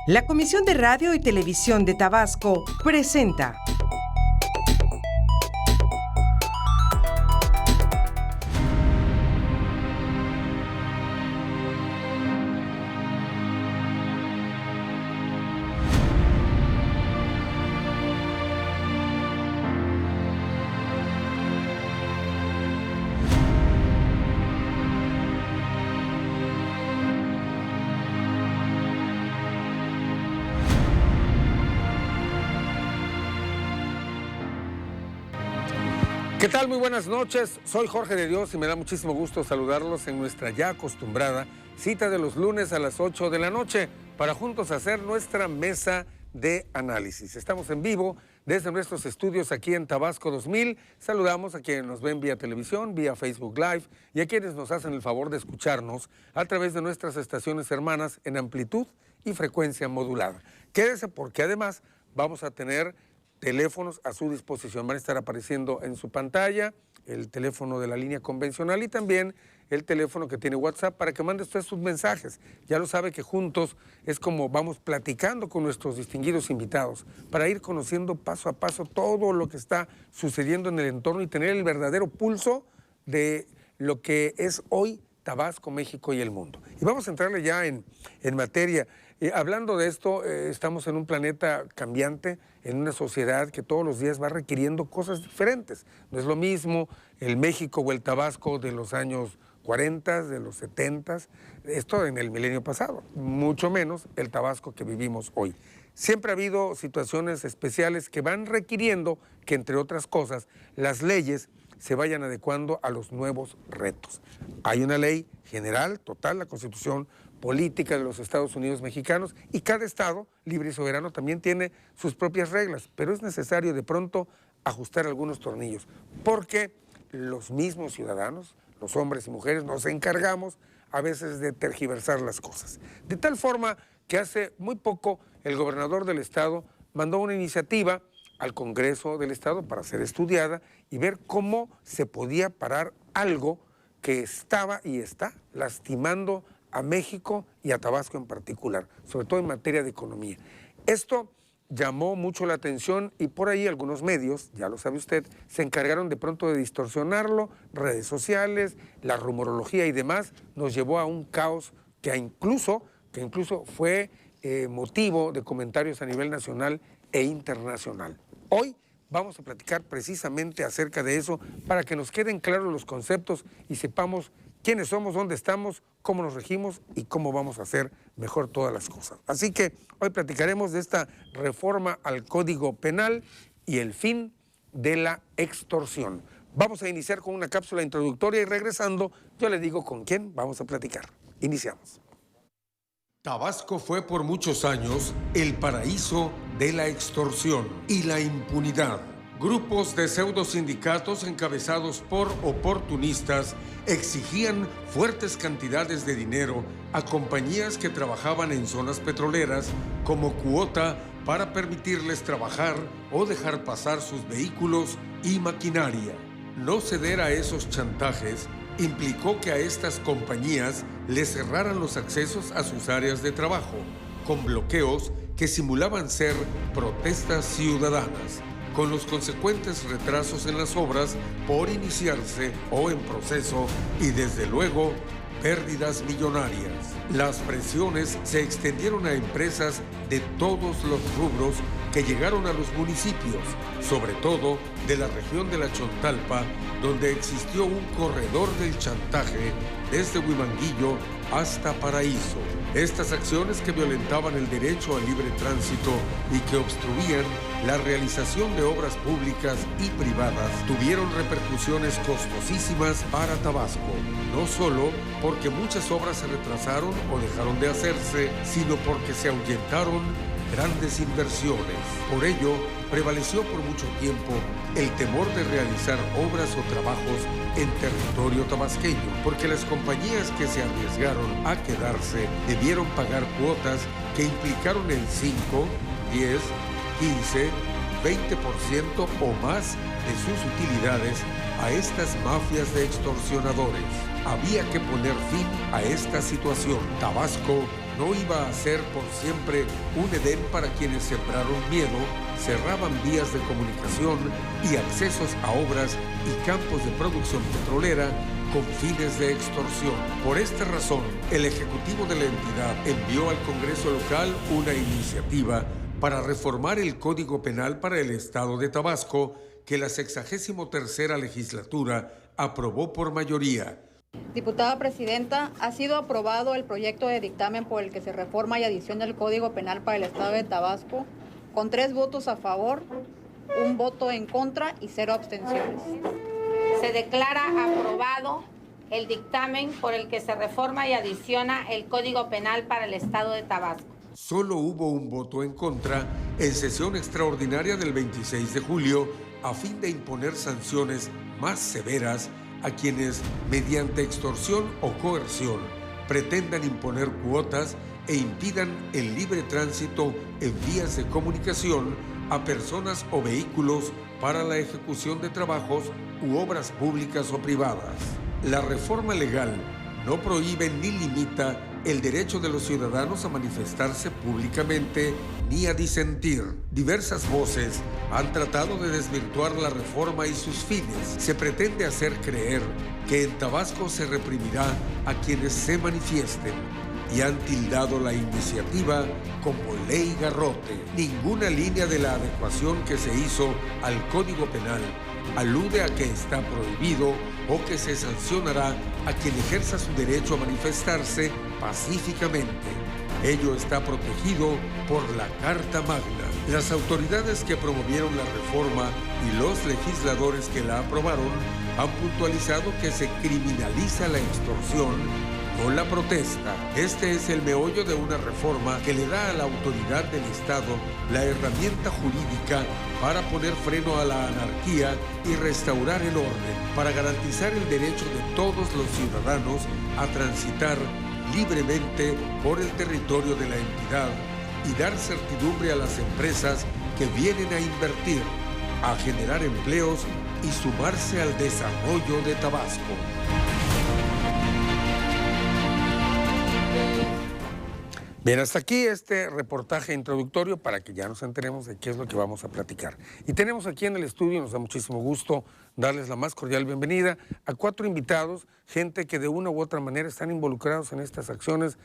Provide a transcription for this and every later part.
La Comisión de Radio y Televisión de Tabasco presenta ¿Qué tal? Muy buenas noches, soy Jorge de Dios y me da muchísimo gusto saludarlos en nuestra ya acostumbrada cita de los lunes a las 8 de la noche para juntos hacer nuestra mesa de análisis. Estamos en vivo desde nuestros estudios aquí en Tabasco 2000. Saludamos a quienes nos ven vía televisión, vía Facebook Live y a quienes nos hacen el favor de escucharnos a través de nuestras estaciones hermanas en amplitud y frecuencia modulada. Quédese porque además vamos a tener teléfonos a su disposición. Van a estar apareciendo en su pantalla el teléfono de la línea convencional y también el teléfono que tiene WhatsApp para que mande usted sus mensajes. Ya lo sabe que juntos es como vamos platicando con nuestros distinguidos invitados para ir conociendo paso a paso todo lo que está sucediendo en el entorno y tener el verdadero pulso de lo que es hoy Tabasco, México y el mundo. Y vamos a entrarle ya en materia. Hablando de esto, estamos en un planeta cambiante, en una sociedad que todos los días va requiriendo cosas diferentes. No es lo mismo el México o el Tabasco de los años 40, de los 70, esto en el milenio pasado, mucho menos el Tabasco que vivimos hoy. Siempre ha habido situaciones especiales que van requiriendo que, entre otras cosas, las leyes se vayan adecuando a los nuevos retos. Hay una ley general, total, la Constitución Política de los Estados Unidos Mexicanos, y cada estado libre y soberano también tiene sus propias reglas, pero es necesario de pronto ajustar algunos tornillos, porque los mismos ciudadanos, los hombres y mujeres, nos encargamos a veces de tergiversar las cosas. De tal forma que hace muy poco el gobernador del estado mandó una iniciativa al Congreso del Estado para ser estudiada y ver cómo se podía parar algo que estaba y está lastimando a México y a Tabasco en particular, sobre todo en materia de economía. Esto llamó mucho la atención y por ahí algunos medios, ya lo sabe usted, se encargaron de pronto de distorsionarlo, redes sociales, la rumorología y demás, nos llevó a un caos que incluso fue motivo de comentarios a nivel nacional e internacional. Hoy vamos a platicar precisamente acerca de eso para que nos queden claros los conceptos y sepamos quiénes somos, dónde estamos, cómo nos regimos y cómo vamos a hacer mejor todas las cosas. Así que hoy platicaremos de esta reforma al Código Penal y el fin de la extorsión. Vamos a iniciar con una cápsula introductoria y regresando, yo le digo con quién vamos a platicar. Iniciamos. Tabasco fue por muchos años el paraíso de la extorsión y la impunidad. Grupos de pseudosindicatos encabezados por oportunistas exigían fuertes cantidades de dinero a compañías que trabajaban en zonas petroleras como cuota para permitirles trabajar o dejar pasar sus vehículos y maquinaria. No ceder a esos chantajes implicó que a estas compañías les cerraran los accesos a sus áreas de trabajo, con bloqueos que simulaban ser protestas ciudadanas, con los consecuentes retrasos en las obras por iniciarse o en proceso y desde luego pérdidas millonarias. Las presiones se extendieron a empresas de todos los rubros que llegaron a los municipios, sobre todo de la región de la Chontalpa, donde existió un corredor del chantaje desde Huimanguillo hasta Paraíso. Estas acciones que violentaban el derecho al libre tránsito y que obstruían la realización de obras públicas y privadas tuvieron repercusiones costosísimas para Tabasco, no solo porque muchas obras se retrasaron o dejaron de hacerse, sino porque se ahuyentaron grandes inversiones. Por ello, prevaleció por mucho tiempo el temor de realizar obras o trabajos en territorio tabasqueño, porque las compañías que se arriesgaron a quedarse debieron pagar cuotas que implicaron el 5, 10, 15, 20% o más de sus utilidades a estas mafias de extorsionadores. Había que poner fin a esta situación. Tabasco no iba a ser por siempre un Edén para quienes sembraron miedo, cerraban vías de comunicación y accesos a obras y campos de producción petrolera con fines de extorsión. Por esta razón, el Ejecutivo de la entidad envió al Congreso local una iniciativa para reformar el Código Penal para el Estado de Tabasco, que la 63ª legislatura aprobó por mayoría. Diputada Presidenta, ha sido aprobado el proyecto de dictamen por el que se reforma y adiciona el Código Penal para el Estado de Tabasco, con 3 votos a favor, 1 voto en contra y 0 abstenciones. Se declara aprobado el dictamen por el que se reforma y adiciona el Código Penal para el Estado de Tabasco. Solo hubo 1 voto en contra en sesión extraordinaria del 26 de julio a fin de imponer sanciones más severas a quienes, mediante extorsión o coerción, pretendan imponer cuotas e impidan el libre tránsito en vías de comunicación a personas o vehículos para la ejecución de trabajos u obras públicas o privadas. La reforma legal no prohíbe ni limita el derecho de los ciudadanos a manifestarse públicamente ni a disentir. Diversas voces han tratado de desvirtuar la reforma y sus fines. Se pretende hacer creer que en Tabasco se reprimirá a quienes se manifiesten y han tildado la iniciativa como ley garrote. Ninguna línea de la adecuación que se hizo al Código Penal alude a que está prohibido o que se sancionará a quien ejerza su derecho a manifestarse pacíficamente. Ello está protegido por la Carta Magna. Las autoridades que promovieron la reforma y los legisladores que la aprobaron han puntualizado que se criminaliza la extorsión, no la protesta. Este es el meollo de una reforma que le da a la autoridad del Estado la herramienta jurídica para poner freno a la anarquía y restaurar el orden, para garantizar el derecho de todos los ciudadanos a transitar libremente por el territorio de la entidad y dar certidumbre a las empresas que vienen a invertir, a generar empleos y sumarse al desarrollo de Tabasco. Bien, hasta aquí este reportaje introductorio para que ya nos enteremos de qué es lo que vamos a platicar. Y tenemos aquí en el estudio, nos da muchísimo gusto darles la más cordial bienvenida a 4 invitados, gente que de una u otra manera están involucrados en estas acciones.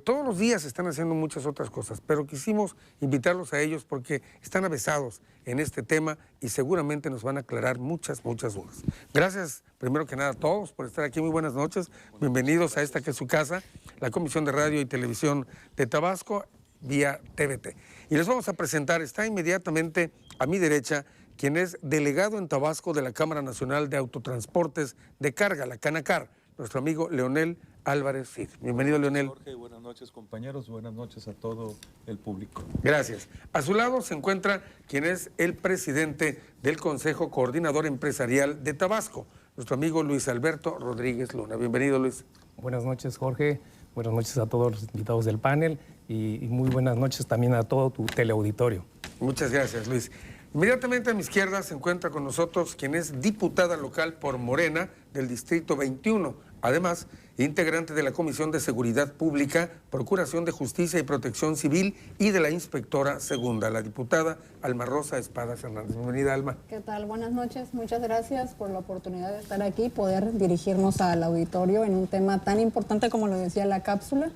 Todos los días están haciendo muchas otras cosas, pero quisimos invitarlos a ellos porque están avesados en este tema y seguramente nos van a aclarar muchas dudas. Gracias, primero que nada, a todos por estar aquí. Muy buenas noches. Bienvenidos a esta que es su casa, la Comisión de Radio y Televisión de Tabasco, vía TVT. Y les vamos a presentar, está inmediatamente a mi derecha, quien es delegado en Tabasco de la Cámara Nacional de Autotransportes de Carga, la Canacar, nuestro amigo Leonel Álvarez Cid. Bienvenido, Leonel. Jorge, buenas noches, compañeros, buenas noches a todo el público. Gracias. A su lado se encuentra quien es el presidente del Consejo Coordinador Empresarial de Tabasco, nuestro amigo Luis Alberto Rodríguez Luna. Bienvenido, Luis. Buenas noches, Jorge. Buenas noches a todos los invitados del panel y muy buenas noches también a todo tu teleauditorio. Muchas gracias, Luis. Inmediatamente a mi izquierda se encuentra con nosotros quien es diputada local por Morena del Distrito 21, además integrante de la Comisión de Seguridad Pública, Procuración de Justicia y Protección Civil y de la Inspectora Segunda, la diputada Alma Rosa Espadas Hernández. Bienvenida, Alma. ¿Qué tal? Buenas noches. Muchas gracias por la oportunidad de estar aquí, poder dirigirnos al auditorio en un tema tan importante como lo decía la cápsula,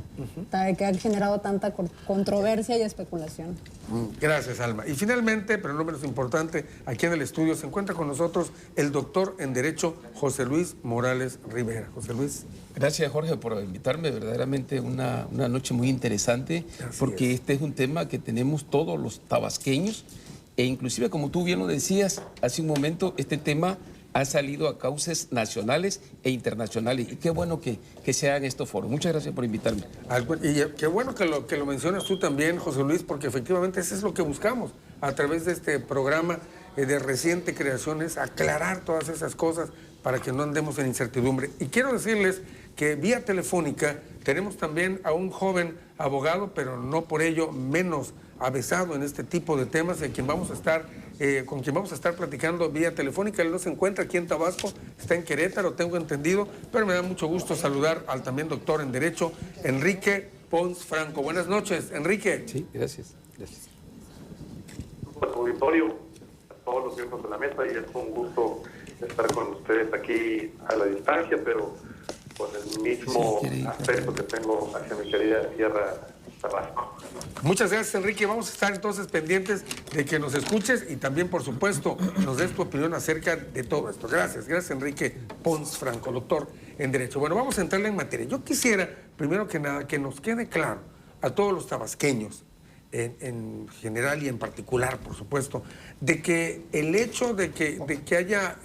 que ha generado tanta controversia y especulación. Gracias, Alma. Y finalmente, pero no menos importante, aquí en el estudio se encuentra con nosotros el doctor en Derecho José Luis Morales Rivera. José Luis. Gracias, Jorge, por invitarme. Verdaderamente una noche muy interesante, porque este es un tema que tenemos todos los tabasqueños e inclusive, como tú bien lo decías hace un momento, este tema ha salido a cauces nacionales e internacionales y qué bueno que se hagan estos foros. Muchas gracias por invitarme. Y qué bueno que lo mencionas tú también, José Luis, porque efectivamente eso es lo que buscamos a través de este programa de reciente creación, es aclarar todas esas cosas para que no andemos en incertidumbre. Y quiero decirles que vía telefónica tenemos también a un joven abogado, pero no por ello menos avesado en este tipo de temas, con quien vamos a estar platicando vía telefónica. Él no se encuentra aquí en Tabasco, está en Querétaro, tengo entendido, pero me da mucho gusto saludar al también doctor en Derecho, Enrique Pons Franco. Buenas noches, Enrique. Sí, gracias. Gracias. Auditorio, a todos los miembros de la mesa, y es un gusto estar con ustedes aquí a la distancia, pero con el mismo aspecto que tengo hacia mi querida tierra Tabasco. Muchas gracias, Enrique. Vamos a estar entonces pendientes de que nos escuches y también, por supuesto, nos des tu opinión acerca de todo esto. Gracias, Enrique Pons Franco, doctor en Derecho. Bueno, vamos a entrarle en materia. Yo quisiera, primero que nada, que nos quede claro a todos los tabasqueños, en general y en particular, por supuesto, de que el hecho de que haya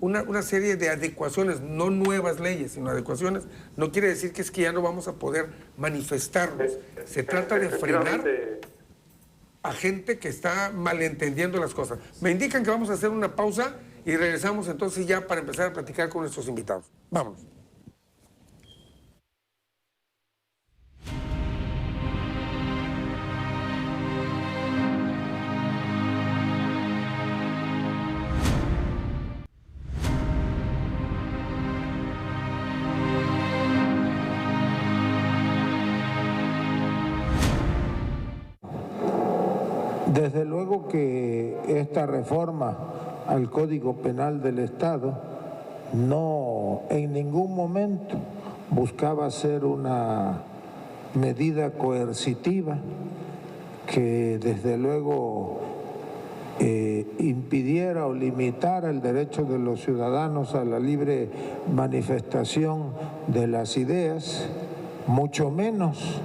una serie de adecuaciones, no nuevas leyes, sino adecuaciones, no quiere decir que es que ya no vamos a poder manifestarnos. Se trata de frenar a gente que está malentendiendo las cosas. Me indican que vamos a hacer una pausa y regresamos entonces ya para empezar a platicar con nuestros invitados. Vámonos. Desde luego que esta reforma al Código Penal del Estado no en ningún momento buscaba ser una medida coercitiva que desde luego impidiera o limitara el derecho de los ciudadanos a la libre manifestación de las ideas, mucho menos,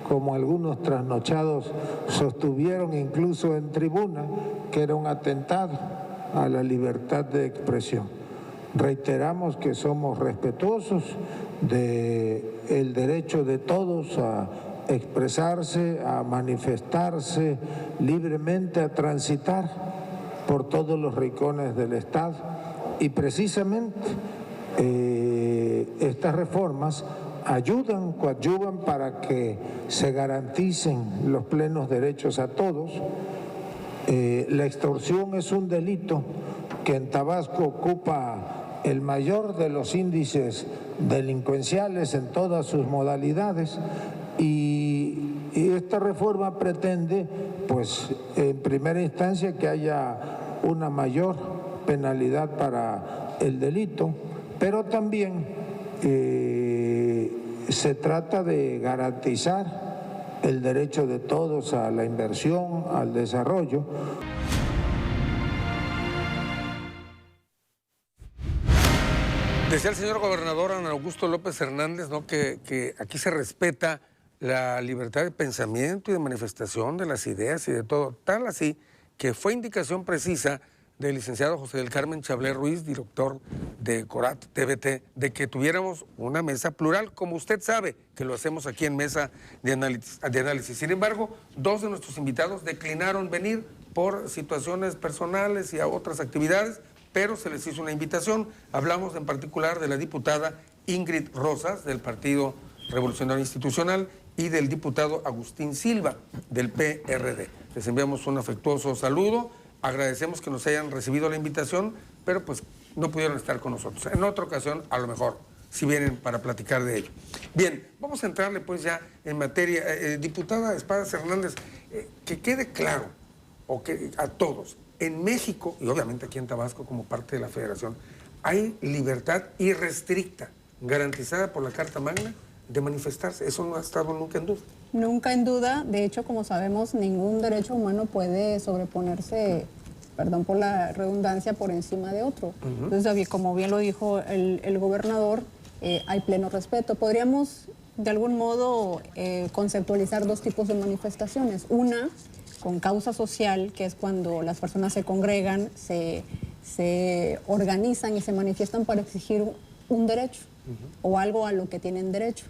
como algunos trasnochados sostuvieron incluso en tribuna, que era un atentado a la libertad de expresión. Reiteramos que somos respetuosos del derecho de todos a expresarse, a manifestarse libremente, a transitar por todos los rincones del Estado. Y precisamente estas reformas coadyuvan para que se garanticen los plenos derechos a todos. La extorsión es un delito que en Tabasco ocupa el mayor de los índices delincuenciales en todas sus modalidades, y esta reforma pretende, pues, en primera instancia, que haya una mayor penalidad para el delito, pero también se trata de garantizar el derecho de todos a la inversión, al desarrollo. Decía el señor gobernador Adán Augusto López Hernández, ¿no?, que aquí se respeta la libertad de pensamiento y de manifestación de las ideas y de todo, tal así que fue indicación precisa del licenciado José del Carmen Chablé Ruiz, director de Corat TVT, de que tuviéramos una mesa plural, como usted sabe que lo hacemos aquí en Mesa de Análisis. Sin embargo, dos de nuestros invitados declinaron venir por situaciones personales y a otras actividades, pero se les hizo una invitación. Hablamos en particular de la diputada Ingrid Rosas, del Partido Revolucionario Institucional, y del diputado Agustín Silva, del PRD. Les enviamos un afectuoso saludo. Agradecemos que nos hayan recibido la invitación, pero pues no pudieron estar con nosotros. En otra ocasión, a lo mejor, si vienen para platicar de ello. Bien, vamos a entrarle pues ya en materia. Diputada Espadas Hernández, que quede claro, o que a todos, en México, y obviamente aquí en Tabasco como parte de la Federación, hay libertad irrestricta, garantizada por la Carta Magna, de manifestarse. Eso no ha estado nunca en duda. Nunca en duda. De hecho, como sabemos, ningún derecho humano puede sobreponerse, perdón por la redundancia, por encima de otro. Entonces, como bien lo dijo el gobernador, hay pleno respeto. Podríamos, de algún modo, conceptualizar dos tipos de manifestaciones. Una, con causa social, que es cuando las personas se congregan, se organizan y se manifiestan para exigir un derecho o algo a lo que tienen derecho.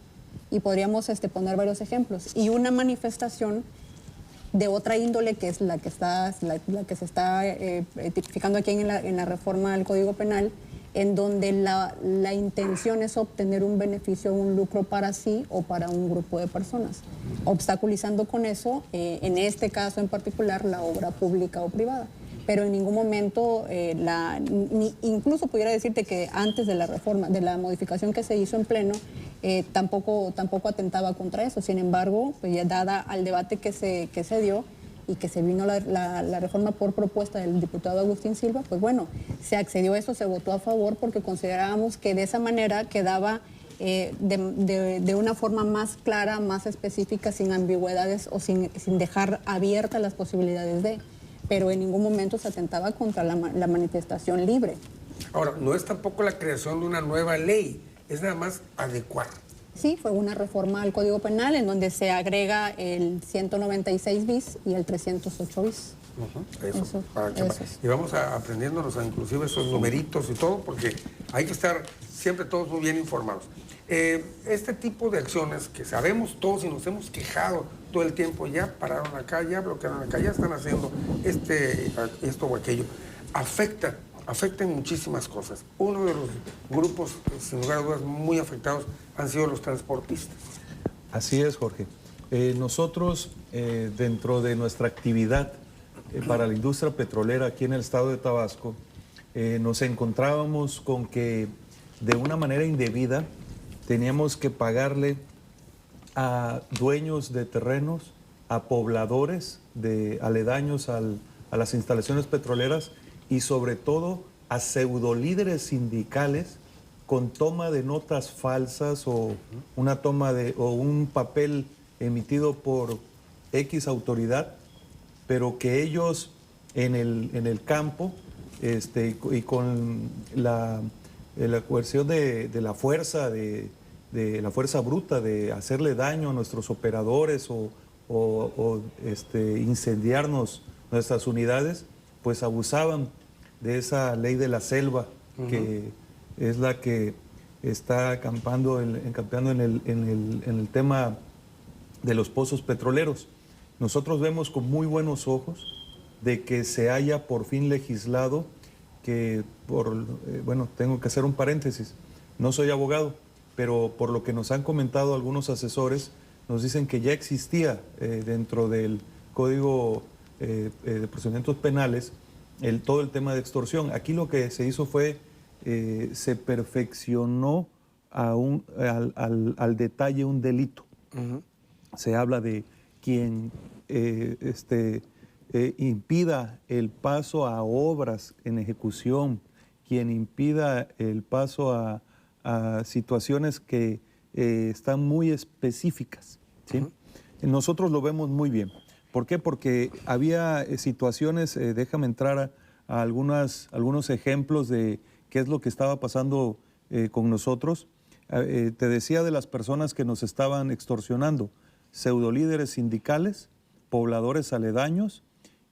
Y podríamos poner varios ejemplos. Y una manifestación de otra índole, que es la que se está tipificando aquí en la reforma al Código Penal, en donde la intención es obtener un beneficio o un lucro para sí o para un grupo de personas, obstaculizando con eso, en este caso en particular, la obra pública o privada. Pero en ningún momento, incluso pudiera decirte que antes de la reforma, de la modificación que se hizo en pleno, tampoco atentaba contra eso. Sin embargo, pues ya dada al debate que se dio y que se vino la reforma por propuesta del diputado Agustín Silva, pues bueno, se accedió a eso, se votó a favor porque considerábamos que de esa manera quedaba de una forma más clara, más específica, sin ambigüedades o sin dejar abiertas las posibilidades de, pero en ningún momento se atentaba contra la manifestación libre. Ahora, no es tampoco la creación de una nueva ley, es nada más adecuar. Sí, fue una reforma al Código Penal en donde se agrega el 196 bis y el 308 bis. Eso. Y vamos aprendiéndonos inclusive esos numeritos y todo, porque hay que estar siempre todos muy bien informados. Este tipo de acciones que sabemos todos y nos hemos quejado todo el tiempo, ya pararon acá, ya bloquearon acá, ya están haciendo esto o aquello, afectan muchísimas cosas. Uno de los grupos, sin lugar a dudas, muy afectados han sido los transportistas. Así es, Jorge. Nosotros, dentro de nuestra actividad para la industria petrolera aquí en el estado de Tabasco, nos encontrábamos con que de una manera indebida teníamos que pagarle a dueños de terrenos, a pobladores aledaños a las instalaciones petroleras y sobre todo a pseudolíderes sindicales con toma de notas falsas o un papel emitido por X autoridad, pero que ellos en el campo y con la coerción de la fuerza la fuerza bruta de hacerle daño a nuestros operadores o incendiarnos nuestras unidades, pues abusaban de esa ley de la selva, que es la que está encampando en el tema de los pozos petroleros. Nosotros vemos con muy buenos ojos de que se haya por fin legislado que, tengo que hacer un paréntesis, no soy abogado, pero por lo que nos han comentado algunos asesores, nos dicen que ya existía dentro del Código de Procedimientos Penales todo el tema de extorsión. Aquí lo que se hizo fue, se perfeccionó al detalle un delito. Se habla de quien impida el paso a obras en ejecución, quien impida el paso a situaciones que están muy específicas, ¿sí? Nosotros lo vemos muy bien. ¿Por qué? Porque había situaciones, déjame entrar a algunos ejemplos de qué es lo que estaba pasando con nosotros. Te decía de las personas que nos estaban extorsionando, pseudolíderes sindicales, pobladores aledaños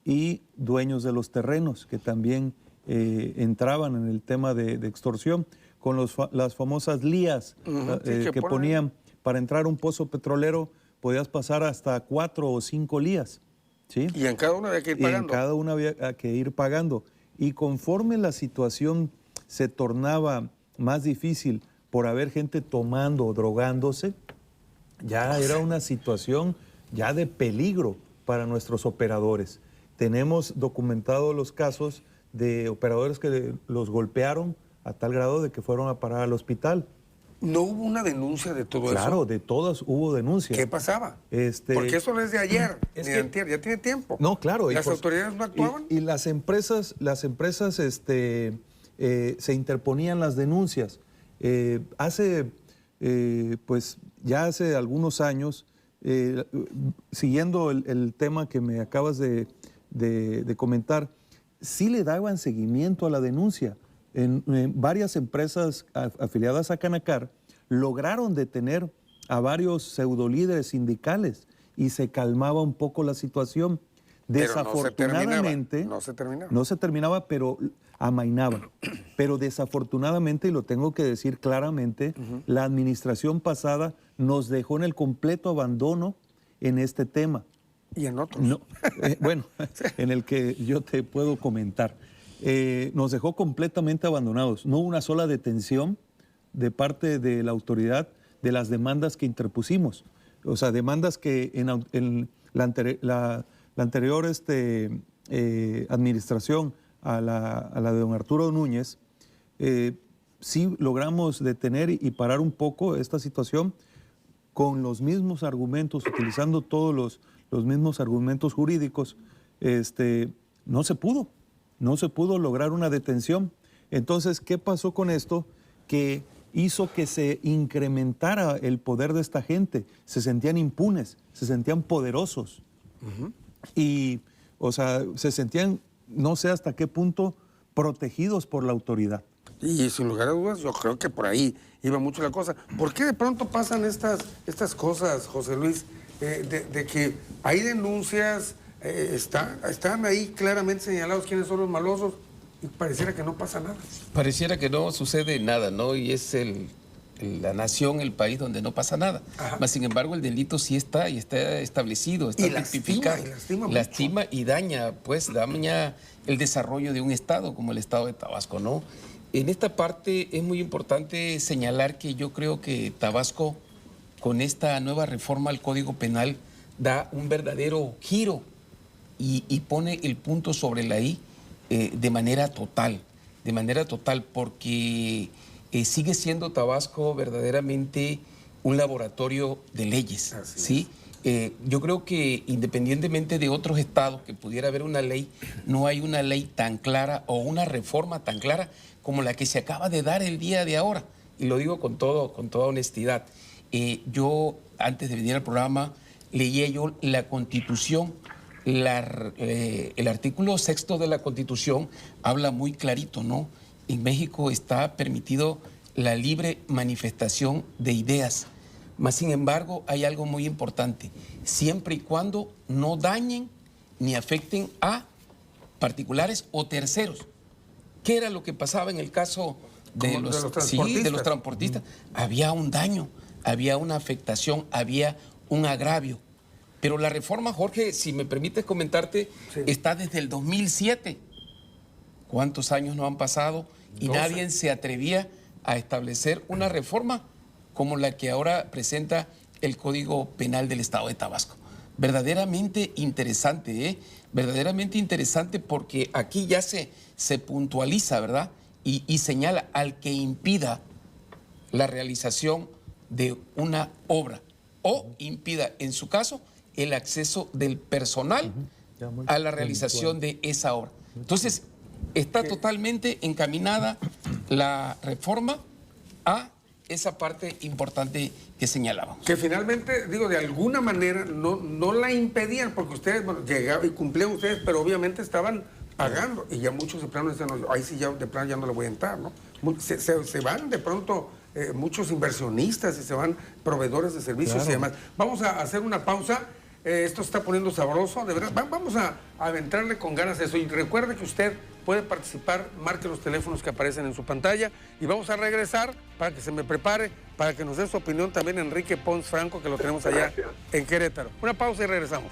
y dueños de los terrenos que también entraban en el tema de extorsión, con las famosas lías que ponían para entrar a un pozo petrolero. Podías pasar hasta 4 o 5 lías, ¿sí? Y en cada una había que ir pagando. Y en cada una había que ir pagando. Y conforme la situación se tornaba más difícil por haber gente tomando o drogándose, ya era una situación ya de peligro para nuestros operadores. Tenemos documentados los casos de operadores que los golpearon a tal grado de que fueron a parar al hospital. ¿No hubo una denuncia de todo eso? Claro, de todas hubo denuncias. ¿Qué pasaba? Porque eso no es de ayer, ni de antier, ya tiene tiempo. No, claro. ¿Las autoridades no actuaban? Y las empresas se interponían las denuncias. Ya hace algunos años, siguiendo el tema que me acabas de comentar, sí le daban seguimiento a la denuncia. En varias empresas afiliadas a Canacar lograron detener a varios pseudolíderes sindicales y se calmaba un poco la situación. Desafortunadamente, no se terminaba, pero amainaba. Pero desafortunadamente, y lo tengo que decir claramente, la administración pasada nos dejó en el completo abandono en este tema. ¿Y en otros? No, en el que yo te puedo comentar. Nos dejó completamente abandonados. No hubo una sola detención de parte de la autoridad de las demandas que interpusimos. O sea, demandas que en la anterior administración a la de don Arturo Núñez sí logramos detener y parar un poco esta situación con los mismos argumentos, utilizando todos los mismos argumentos jurídicos. No se pudo lograr una detención. Entonces, ¿qué pasó con esto? Que hizo que se incrementara el poder de esta gente. Se sentían impunes, se sentían poderosos. Y, o sea, se sentían, no sé hasta qué punto, protegidos por la autoridad. Y sin lugar a dudas, yo creo que por ahí iba mucho la cosa. ¿Por qué de pronto pasan estas cosas, José Luis? De que hay denuncias, están ahí claramente señalados quiénes son los malosos y pareciera que no pasa nada. Pareciera que no sucede nada, ¿no? Y es la nación, el país donde no pasa nada. Mas, sin embargo, el delito sí está y está establecido, está tipificado. Lastima y daña el desarrollo de un estado como el estado de Tabasco, ¿no? En esta parte es muy importante señalar que yo creo que Tabasco, con esta nueva reforma al Código Penal, da un verdadero giro y pone el punto sobre la I de manera total, porque sigue siendo Tabasco verdaderamente un laboratorio de leyes, ¿sí? Yo creo que independientemente de otros estados que pudiera haber una ley, no hay una ley tan clara o una reforma tan clara como la que se acaba de dar el día de ahora. Y lo digo con toda honestidad. Yo, antes de venir al programa, leía yo la Constitución. El artículo 6 de la Constitución habla muy clarito, ¿no? En México está permitido la libre manifestación de ideas. Mas, sin embargo, hay algo muy importante. Siempre y cuando no dañen ni afecten a particulares o terceros. ¿Qué era lo que pasaba en el caso de los transportistas? Había un daño, había una afectación, había un agravio. Pero la reforma, Jorge, si me permites comentarte, está desde el 2007. ¿Cuántos años no han pasado? Y 12. Nadie se atrevía a establecer una reforma como la que ahora presenta el Código Penal del Estado de Tabasco. Verdaderamente interesante, ¿eh? Verdaderamente interesante, porque aquí ya se puntualiza, ¿verdad? Y señala al que impida la realización de una obra o impida, en su caso, el acceso del personal a la realización de esa obra. Entonces, está totalmente encaminada la reforma a esa parte importante que señalábamos. Que finalmente, digo, de alguna manera no la impedían, porque ustedes, bueno, llegaban y cumplían ustedes, pero obviamente estaban pagando, y ya muchos de plano decían, no, ahí sí ya de plano ya no le voy a entrar, ¿no? Se van de pronto muchos inversionistas y se van proveedores de servicios y demás. Vamos a hacer una pausa. Esto se está poniendo sabroso, de verdad. Vamos a adentrarle con ganas a eso. Y recuerde que usted puede participar, marque los teléfonos que aparecen en su pantalla y vamos a regresar para que se me prepare, para que nos dé su opinión también Enrique Pons Franco, que lo tenemos allá en Querétaro. Una pausa y regresamos.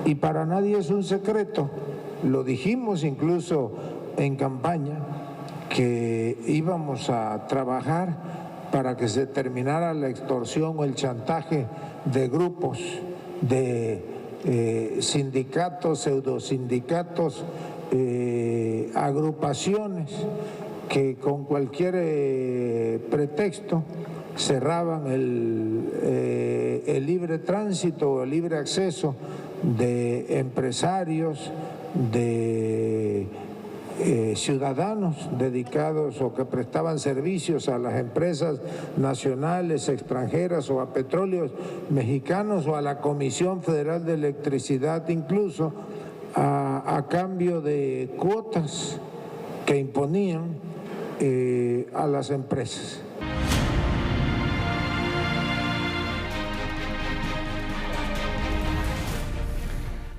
Y para nadie es un secreto, lo dijimos incluso en campaña, que íbamos a trabajar para que se terminara la extorsión o el chantaje de grupos, de sindicatos, pseudosindicatos, agrupaciones que con cualquier pretexto cerraban el libre tránsito o el libre acceso de empresarios, de ciudadanos dedicados o que prestaban servicios a las empresas nacionales, extranjeras o a petróleos mexicanos o a la Comisión Federal de Electricidad, incluso a cambio de cuotas que imponían a las empresas.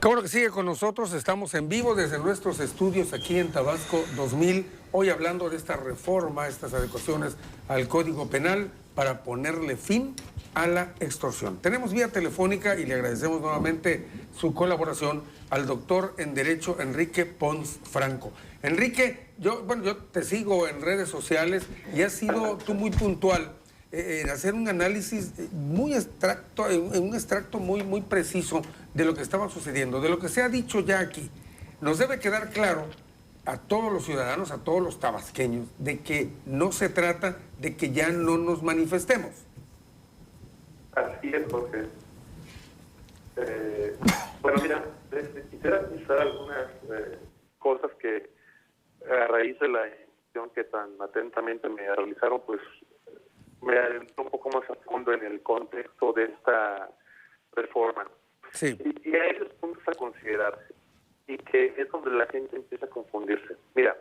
Qué bueno que sigue con nosotros, estamos en vivo desde nuestros estudios aquí en Tabasco 2000, hoy hablando de esta reforma, estas adecuaciones al Código Penal para ponerle fin a la extorsión. Tenemos vía telefónica y le agradecemos nuevamente su colaboración al doctor en Derecho Enrique Pons Franco. Enrique, yo te sigo en redes sociales y has sido tú muy puntual en hacer un análisis muy extracto, un extracto muy preciso de lo que estaba sucediendo, de lo que se ha dicho ya aquí. Nos debe quedar claro a todos los ciudadanos, a todos los tabasqueños, de que no se trata de que ya no nos manifestemos. Así es, Jorge. Bueno, mira, quisiera analizar algunas cosas que a raíz de la información que tan atentamente me realizaron, pues me adentró un poco más a fondo en el contexto de esta reforma. Sí. Y hay dos puntos a considerarse, y que es donde la gente empieza a confundirse. Mira,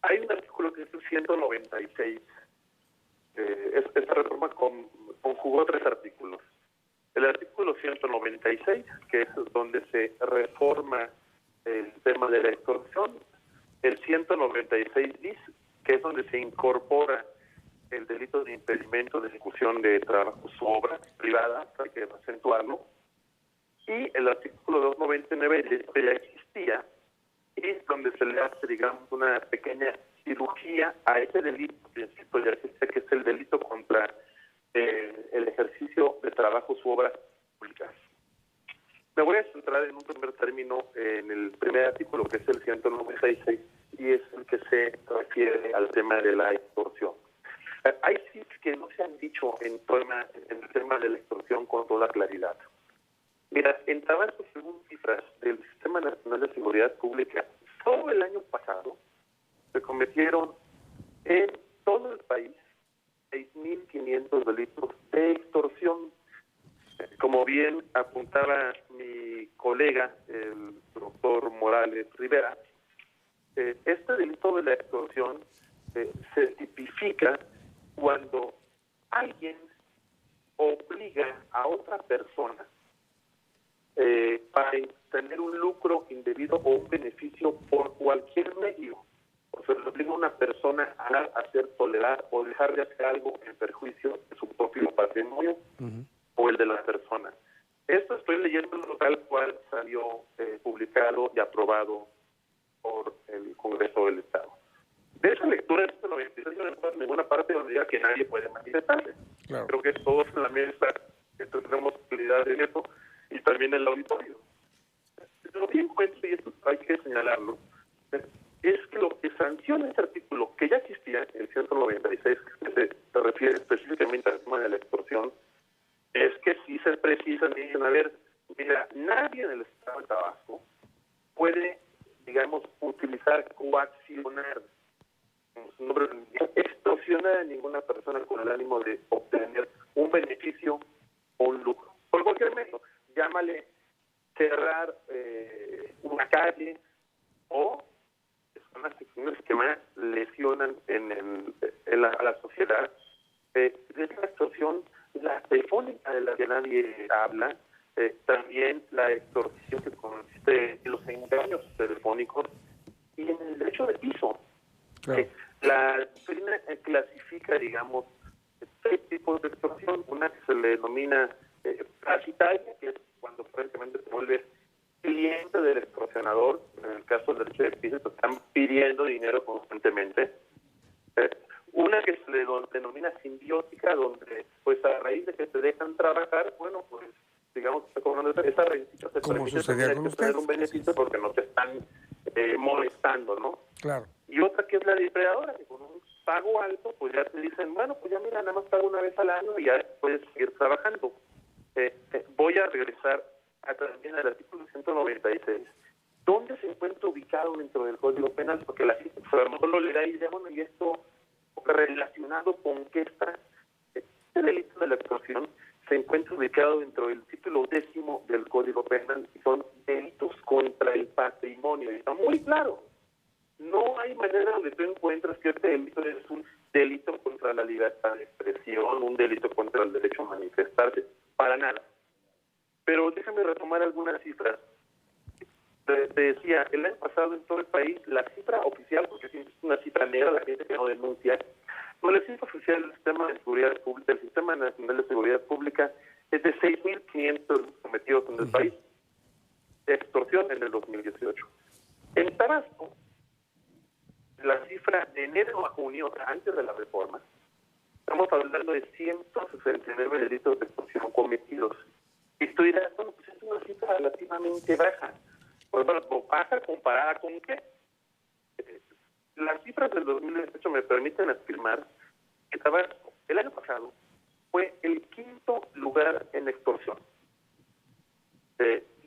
hay un artículo que es el 196. Esta reforma conjugó 3 artículos. El artículo 196, que es donde se reforma el tema de la extorsión. El 196 bis, que es donde se incorpora el delito de impedimento de ejecución de trabajo su obra privada, hay que acentuarlo. Y el artículo 299 que ya existía, y es donde se le hace, digamos, una pequeña cirugía a ese delito, principio ya existe, que es el delito contra el ejercicio de trabajo u obras públicas. Me voy a centrar en un primer término en el primer artículo, que es el 196, y es el que se refiere al tema de la extorsión. Hay cifras que no se han dicho en el tema de la extorsión con toda claridad. Mira, en Tabasco, según cifras del Sistema Nacional de Seguridad Pública, solo el año pasado se cometieron en todo el país 6.500 delitos de extorsión. Como bien apuntaba mi colega, el doctor Morales Rivera, este delito de la extorsión se tipifica cuando alguien obliga a otra persona para tener un lucro indebido o un beneficio por cualquier medio. O sea, le obliga a una persona a hacer tolerar o dejar de hacer algo en perjuicio de su propio patrimonio o el de la persona. Esto estoy leyendo tal cual salió publicado y aprobado por el Congreso del Estado. De esa lectura, esto 96 no encuentro en ninguna parte donde diga que nadie puede manifestarse. Claro. Creo que todos en la mesa tendremos utilidad de eso, y también el auditorio. Lo que encuentro, y esto hay que señalarlo, es que lo que sanciona este artículo, que ya existía, el 196, que se refiere específicamente al tema de la extorsión, es que sí se precisan y dicen, a ver, mira, nadie en el Estado de Tabasco puede, digamos, utilizar, coaccionar, extorsionar a ninguna persona con el ánimo de obtener un beneficio o un lucro, por cualquier medio. Llámale cerrar una calle o son las acciones que más lesionan a la sociedad. Es la extorsión, la telefónica de la que nadie habla, también la extorsión que consiste en los engaños telefónicos y en el derecho de piso. Claro. La doctrina clasifica, digamos, 6 tipos de extorsión. Una que se le denomina parasitaria, que es cuando prácticamente te vuelves cliente del extorsionador. En el caso del derecho de piso, te están pidiendo dinero constantemente. Una que se le denomina simbiótica, donde pues a raíz de que te dejan trabajar, bueno, pues digamos que está cobrando esa rentita, te permite tener un beneficio porque no te están molestando, ¿no? Claro. Y otra que es la depredadora, que con un pago alto, pues ya te dicen, bueno, pues ya mira, nada más pago una vez al año y ya puedes seguir trabajando. Voy a regresar también al artículo 196. ¿Dónde se encuentra ubicado dentro del Código Penal? Porque la gente pues, a lo mejor lo leerá y dirá, bueno, y esto relacionado con que este delito de la extorsión se encuentra ubicado dentro del título 10º del Código Penal, y son delitos contra el patrimonio. Y está muy claro. No hay manera donde tú encuentras que este delito es un delito contra la libertad de expresión, un delito contra el derecho a manifestarse, para nada. Pero déjame retomar algunas cifras. Te decía, el año pasado en todo el país, la cifra oficial, porque siempre es una cifra negra, la gente que no denuncia, Bueno, la cifra oficial del Sistema de Seguridad Pública, del Sistema Nacional de Seguridad Pública, es de 6.500 cometidos en el país de extorsión en el 2018. En Tabasco, la cifra de enero a junio, antes de la reforma, estamos hablando de 169 delitos de extorsión cometidos. Y tú dirás, bueno, pues es una cifra relativamente baja. Pues bueno, ¿baja comparada con qué? Las cifras del 2018 me permiten afirmar que Tabasco, el año pasado, fue el 5º lugar en extorsión.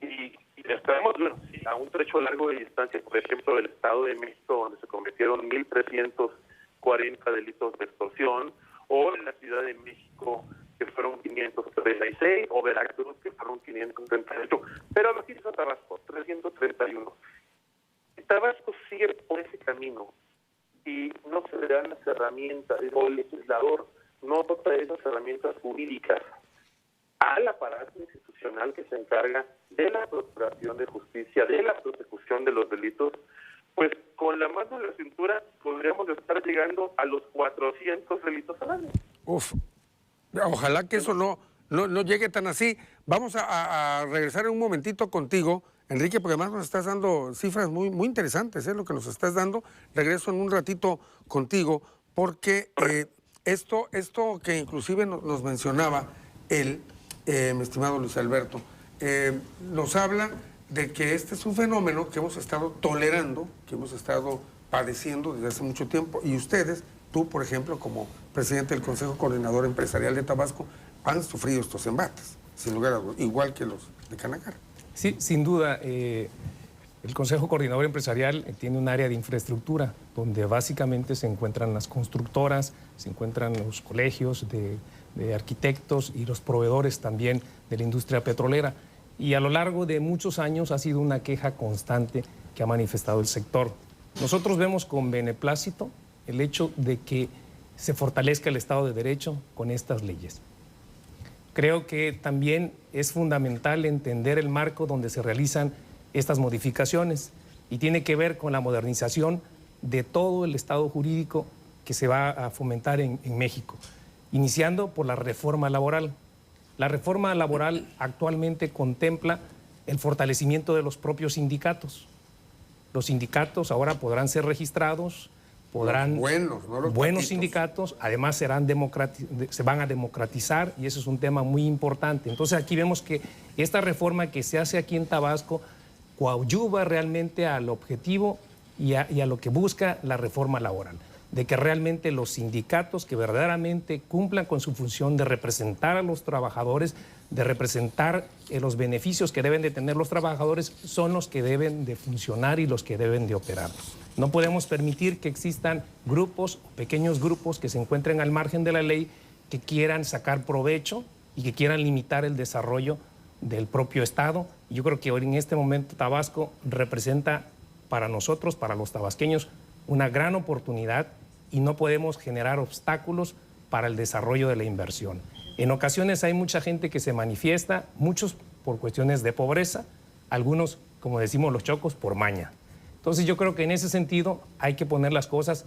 Y estamos, bueno, sí, a un trecho largo de distancia, por ejemplo, del Estado de México, donde se cometieron 1.340 delitos de extorsión, o en la Ciudad de México, que fueron 536, o Veracruz, que fueron 538. Pero aquí está Tabasco, 331. Tabasco sigue por ese camino y no se le dan las herramientas, o el legislador no dota de esas herramientas jurídicas al aparato institucional que se encarga de la procuración de justicia, de la persecución de los delitos. Pues con la mano en la cintura podríamos estar llegando a los 400 delitos al año. Uf, ojalá que eso no llegue tan así. Vamos a regresar en un momentito contigo, Enrique, porque además nos estás dando cifras muy, muy interesantes, lo que nos estás dando. Regreso en un ratito contigo, porque esto que inclusive nos mencionaba él, mi estimado Luis Alberto, nos habla de que este es un fenómeno que hemos estado tolerando, que hemos estado padeciendo desde hace mucho tiempo, y ustedes, tú, por ejemplo, como presidente del Consejo Coordinador Empresarial de Tabasco, han sufrido estos embates, sin lugar a dudas, igual que los de Canacar. Sí, sin duda. El Consejo Coordinador Empresarial tiene un área de infraestructura donde básicamente se encuentran las constructoras, se encuentran los colegios de arquitectos y los proveedores también de la industria petrolera. Y a lo largo de muchos años ha sido una queja constante que ha manifestado el sector. Nosotros vemos con beneplácito el hecho de que se fortalezca el Estado de Derecho con estas leyes. Creo que también es fundamental entender el marco donde se realizan estas modificaciones y tiene que ver con la modernización de todo el Estado jurídico que se va a fomentar en México, iniciando por la reforma laboral. La reforma laboral actualmente contempla el fortalecimiento de los propios sindicatos. Los sindicatos ahora podrán ser registrados, podrán buenos sindicatos, además se van a democratizar y eso es un tema muy importante. Entonces aquí vemos que esta reforma que se hace aquí en Tabasco coadyuva realmente al objetivo y a lo que busca la reforma laboral, de que realmente los sindicatos que verdaderamente cumplan con su función de representar a los trabajadores, de representar los beneficios que deben de tener los trabajadores, son los que deben de funcionar y los que deben de operar. No podemos permitir que existan grupos, pequeños grupos que se encuentren al margen de la ley, que quieran sacar provecho y que quieran limitar el desarrollo del propio Estado. Yo creo que hoy en este momento Tabasco representa para nosotros, para los tabasqueños, una gran oportunidad y no podemos generar obstáculos para el desarrollo de la inversión. En ocasiones hay mucha gente que se manifiesta, muchos por cuestiones de pobreza, algunos, como decimos los chocos, por maña. Entonces yo creo que en ese sentido hay que poner las cosas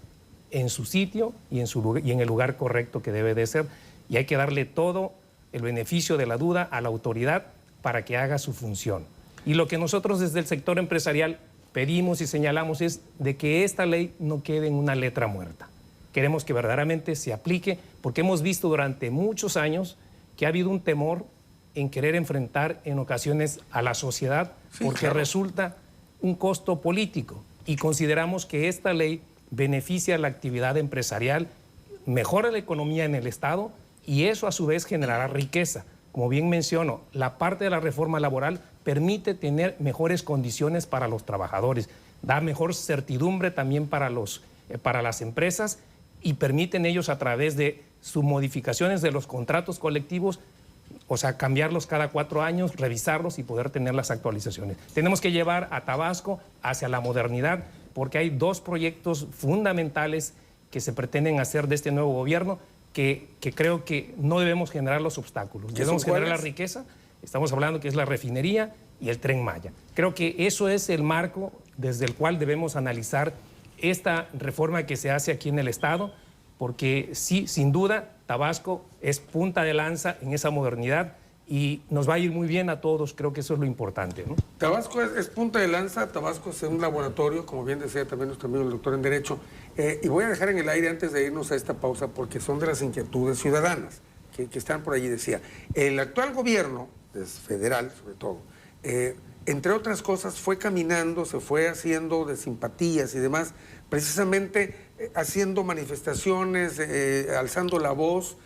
en su sitio y en el lugar correcto que debe de ser, y hay que darle todo el beneficio de la duda a la autoridad para que haga su función. Y lo que nosotros desde el sector empresarial pedimos y señalamos es de que esta ley no quede en una letra muerta. Queremos que verdaderamente se aplique, porque hemos visto durante muchos años que ha habido un temor en querer enfrentar en ocasiones a la sociedad, porque resulta un costo político, y consideramos que esta ley beneficia a la actividad empresarial, mejora la economía en el Estado y eso a su vez generará riqueza. Como bien menciono, la parte de la reforma laboral permite tener mejores condiciones para los trabajadores, da mejor certidumbre también para las empresas y permiten ellos a través de sus modificaciones de los contratos colectivos, o sea, cambiarlos cada 4 años, revisarlos y poder tener las actualizaciones. Tenemos que llevar a Tabasco hacia la modernidad porque hay 2 proyectos fundamentales que se pretenden hacer de este nuevo gobierno que creo que no debemos generar los obstáculos. Debemos generar la riqueza. Estamos hablando que es la refinería y el Tren Maya. Creo que eso es el marco desde el cual debemos analizar esta reforma que se hace aquí en el Estado, porque sí, sin duda, Tabasco es punta de lanza en esa modernidad y nos va a ir muy bien a todos, creo que eso es lo importante, ¿no? Tabasco es punta de lanza, Tabasco es un laboratorio, como bien decía también nuestro amigo el doctor en Derecho, y voy a dejar en el aire antes de irnos a esta pausa porque son de las inquietudes ciudadanas que están por allí. Decía, el actual gobierno, federal sobre todo, entre otras cosas fue caminando, se fue haciendo de simpatías y demás, precisamente haciendo manifestaciones, alzando la voz,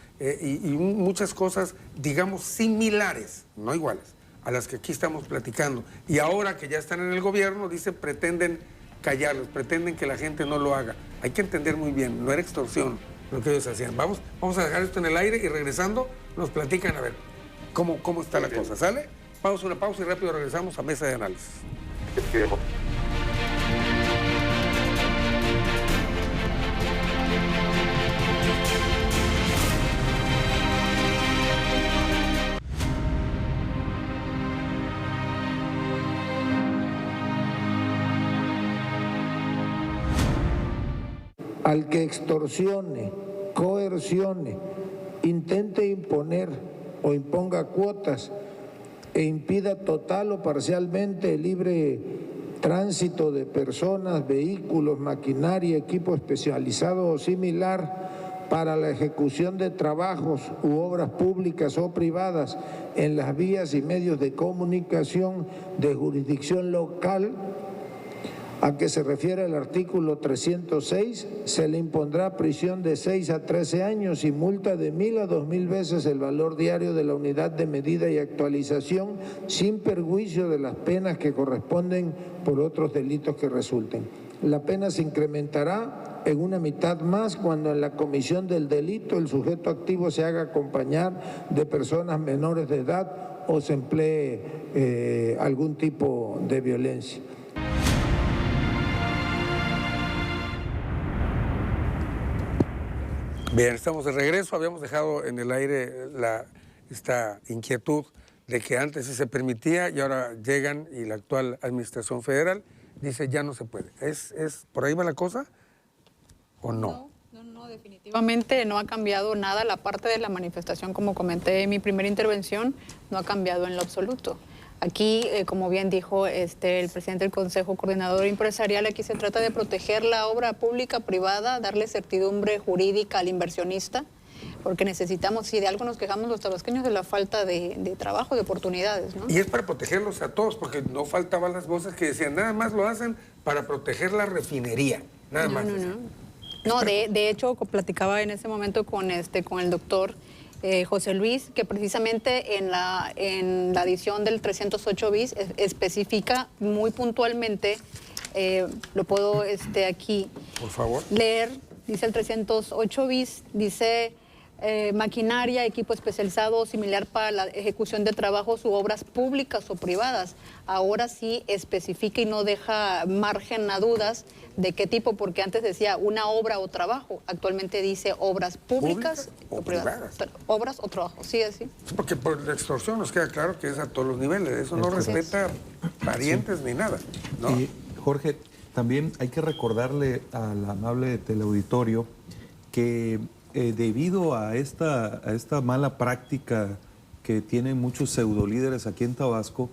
y muchas cosas, digamos, similares, no iguales, a las que aquí estamos platicando. Y ahora que ya están en el gobierno, dicen, pretenden callarlos, pretenden que la gente no lo haga. Hay que entender muy bien, no era extorsión lo que ellos hacían. Vamos a dejar esto en el aire y regresando nos platican a ver cómo está la cosa. ¿Sale? Una pausa y rápido regresamos a Mesa de Análisis. Al que extorsione, coercione, intente imponer o imponga cuotas e impida total o parcialmente el libre tránsito de personas, vehículos, maquinaria, equipo especializado o similar para la ejecución de trabajos u obras públicas o privadas en las vías y medios de comunicación de jurisdicción local a que se refiere el artículo 306, se le impondrá prisión de 6 a 13 años y multa de 1,000 a 2,000 veces el valor diario de la unidad de medida y actualización, sin perjuicio de las penas que corresponden por otros delitos que resulten. La pena se incrementará en una mitad más cuando en la comisión del delito el sujeto activo se haga acompañar de personas menores de edad o se emplee algún tipo de violencia. Bien, estamos de regreso. Habíamos dejado en el aire esta inquietud de que antes sí se permitía y ahora llegan y la actual administración federal dice ya no se puede. ¿Es por ahí va la cosa o no? No, definitivamente no ha cambiado nada. La parte de la manifestación, como comenté en mi primera intervención, no ha cambiado en lo absoluto. Aquí, como bien dijo el presidente del Consejo Coordinador Empresarial, aquí se trata de proteger la obra pública, privada, darle certidumbre jurídica al inversionista, porque necesitamos, si de algo nos quejamos los tabasqueños, de la falta de trabajo, de oportunidades, ¿no? Y es para protegerlos a todos, porque no faltaban las voces que decían, nada más lo hacen para proteger la refinería, nada más. No, de hecho, platicaba en ese momento con el doctor José Luis, que precisamente en la edición del 308 bis especifica muy puntualmente, lo puedo aquí por favor leer, dice el 308 bis, dice maquinaria, equipo especializado o similar para la ejecución de trabajos u obras públicas o privadas. Ahora sí especifica y no deja margen a dudas de qué tipo, porque antes decía una obra o trabajo, actualmente dice obras públicas o privadas. Obras o trabajos, sí, así. Porque por la extorsión nos queda claro que es a todos los niveles, eso no respeta parientes ni nada, ¿no? Y Jorge, también hay que recordarle al amable teleauditorio que debido a esta mala práctica que tienen muchos pseudolíderes aquí en Tabasco,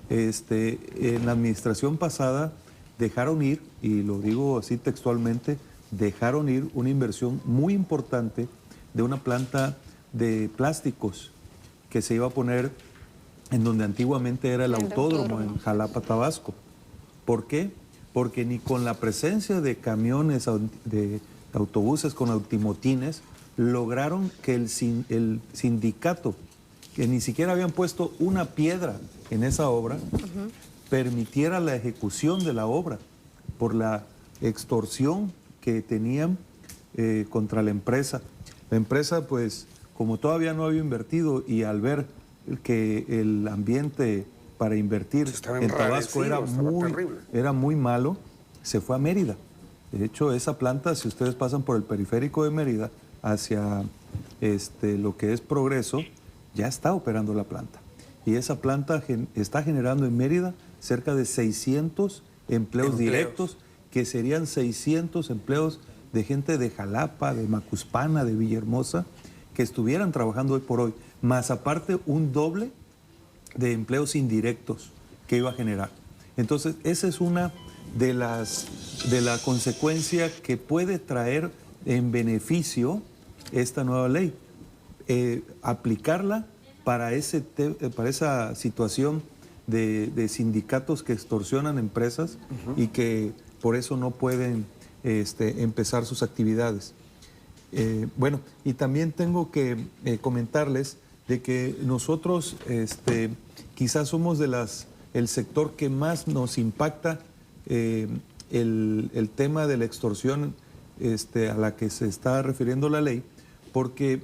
en la administración pasada dejaron ir, y lo digo así textualmente, dejaron ir una inversión muy importante de una planta de plásticos que se iba a poner en donde antiguamente era el autódromo, en Jalapa, Tabasco. ¿Por qué? Porque ni con la presencia de camiones, de autobuses con automotines, lograron que el sindicato, que ni siquiera habían puesto una piedra en esa obra, permitiera la ejecución de la obra por la extorsión que tenían contra la empresa. La empresa, pues, como todavía no había invertido y al ver que el ambiente para invertir en Tabasco era muy malo, se fue a Mérida. De hecho, esa planta, si ustedes pasan por el periférico de Mérida hacia lo que es Progreso, ya está operando la planta. Y esa planta está generando en Mérida cerca de 600 empleos directos, que serían 600 empleos de gente de Jalapa, de Macuspana, de Villahermosa, que estuvieran trabajando hoy por hoy, más aparte un doble de empleos indirectos que iba a generar. Entonces, esa es una de la consecuencia que puede traer en beneficio esta nueva ley. Aplicarla para esa situación de sindicatos que extorsionan empresas y que por eso no pueden empezar sus actividades. Bueno, y también tengo que comentarles de que nosotros quizás somos el sector que más nos impacta el tema de la extorsión a la que se está refiriendo la ley, porque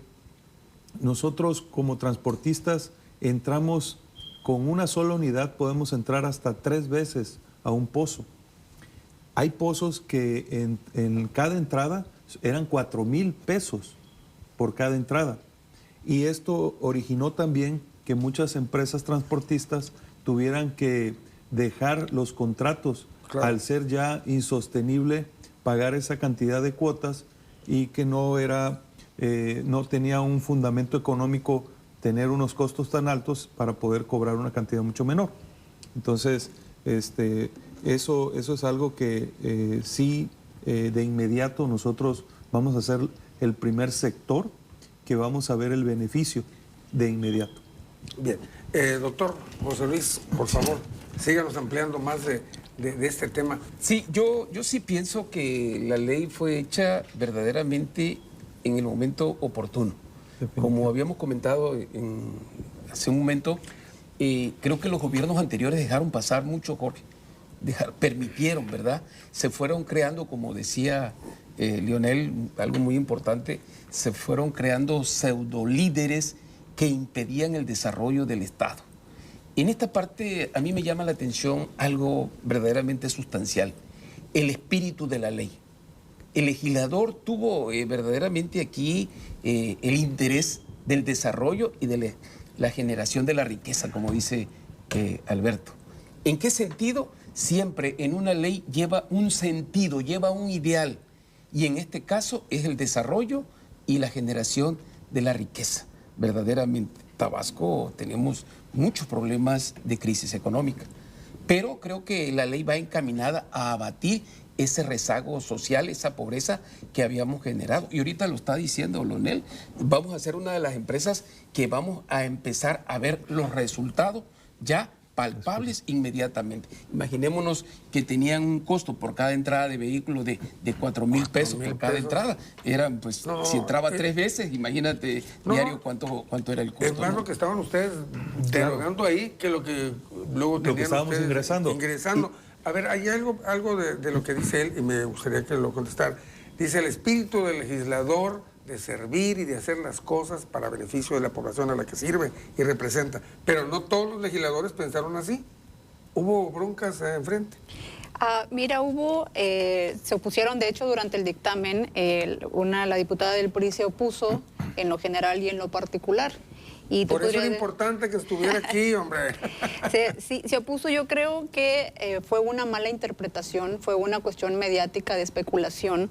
nosotros como transportistas entramos con una sola unidad, podemos entrar hasta 3 veces a un pozo. Hay pozos que en cada entrada eran 4,000 pesos por cada entrada. Y esto originó también que muchas empresas transportistas tuvieran que dejar los contratos, claro, al ser ya insostenible pagar esa cantidad de cuotas y que no tenía un fundamento económico tener unos costos tan altos para poder cobrar una cantidad mucho menor. Entonces, eso es algo que sí, de inmediato nosotros vamos a ser el primer sector que vamos a ver el beneficio de inmediato. Bien. Doctor José Luis, por favor, síganos ampliando más de este tema. Sí, yo sí pienso que la ley fue hecha verdaderamente en el momento oportuno. Como habíamos comentado hace un momento, creo que los gobiernos anteriores dejaron pasar mucho, Jorge. Permitieron, ¿verdad? Se fueron creando, como decía Leonel, algo muy importante, se fueron creando pseudolíderes que impedían el desarrollo del Estado. En esta parte a mí me llama la atención algo verdaderamente sustancial, el espíritu de la ley. El legislador tuvo verdaderamente aquí el interés del desarrollo y de la generación de la riqueza, como dice Alberto. ¿En qué sentido? Siempre en una ley lleva un sentido, lleva un ideal, y en este caso es el desarrollo y la generación de la riqueza. Verdaderamente, Tabasco tenemos muchos problemas de crisis económica, pero creo que la ley va encaminada a abatir ese rezago social, esa pobreza que habíamos generado. Y ahorita lo está diciendo Leonel, vamos a ser una de las empresas que vamos a empezar a ver los resultados ya palpables inmediatamente. Imaginémonos que tenían un costo por cada entrada de vehículo de 4,000 pesos por cada entrada. Eran, pues, si entraba 3 veces, imagínate diario cuánto era el costo. Es más, ¿no?, lo que estaban ustedes derogando ahí que lo que luego tenían, lo que estábamos ingresando. A ver, hay algo de lo que dice él y me gustaría que lo contestara. Dice: el espíritu del legislador de servir y de hacer las cosas para beneficio de la población a la que sirve y representa. Pero no todos los legisladores pensaron así. ¿Hubo broncas enfrente? Mira, se opusieron, de hecho, durante el dictamen, la diputada del PRI se opuso en lo general y en lo particular. Y por eso era importante que estuviera aquí, hombre. Se opuso. Yo creo que fue una mala interpretación, fue una cuestión mediática de especulación.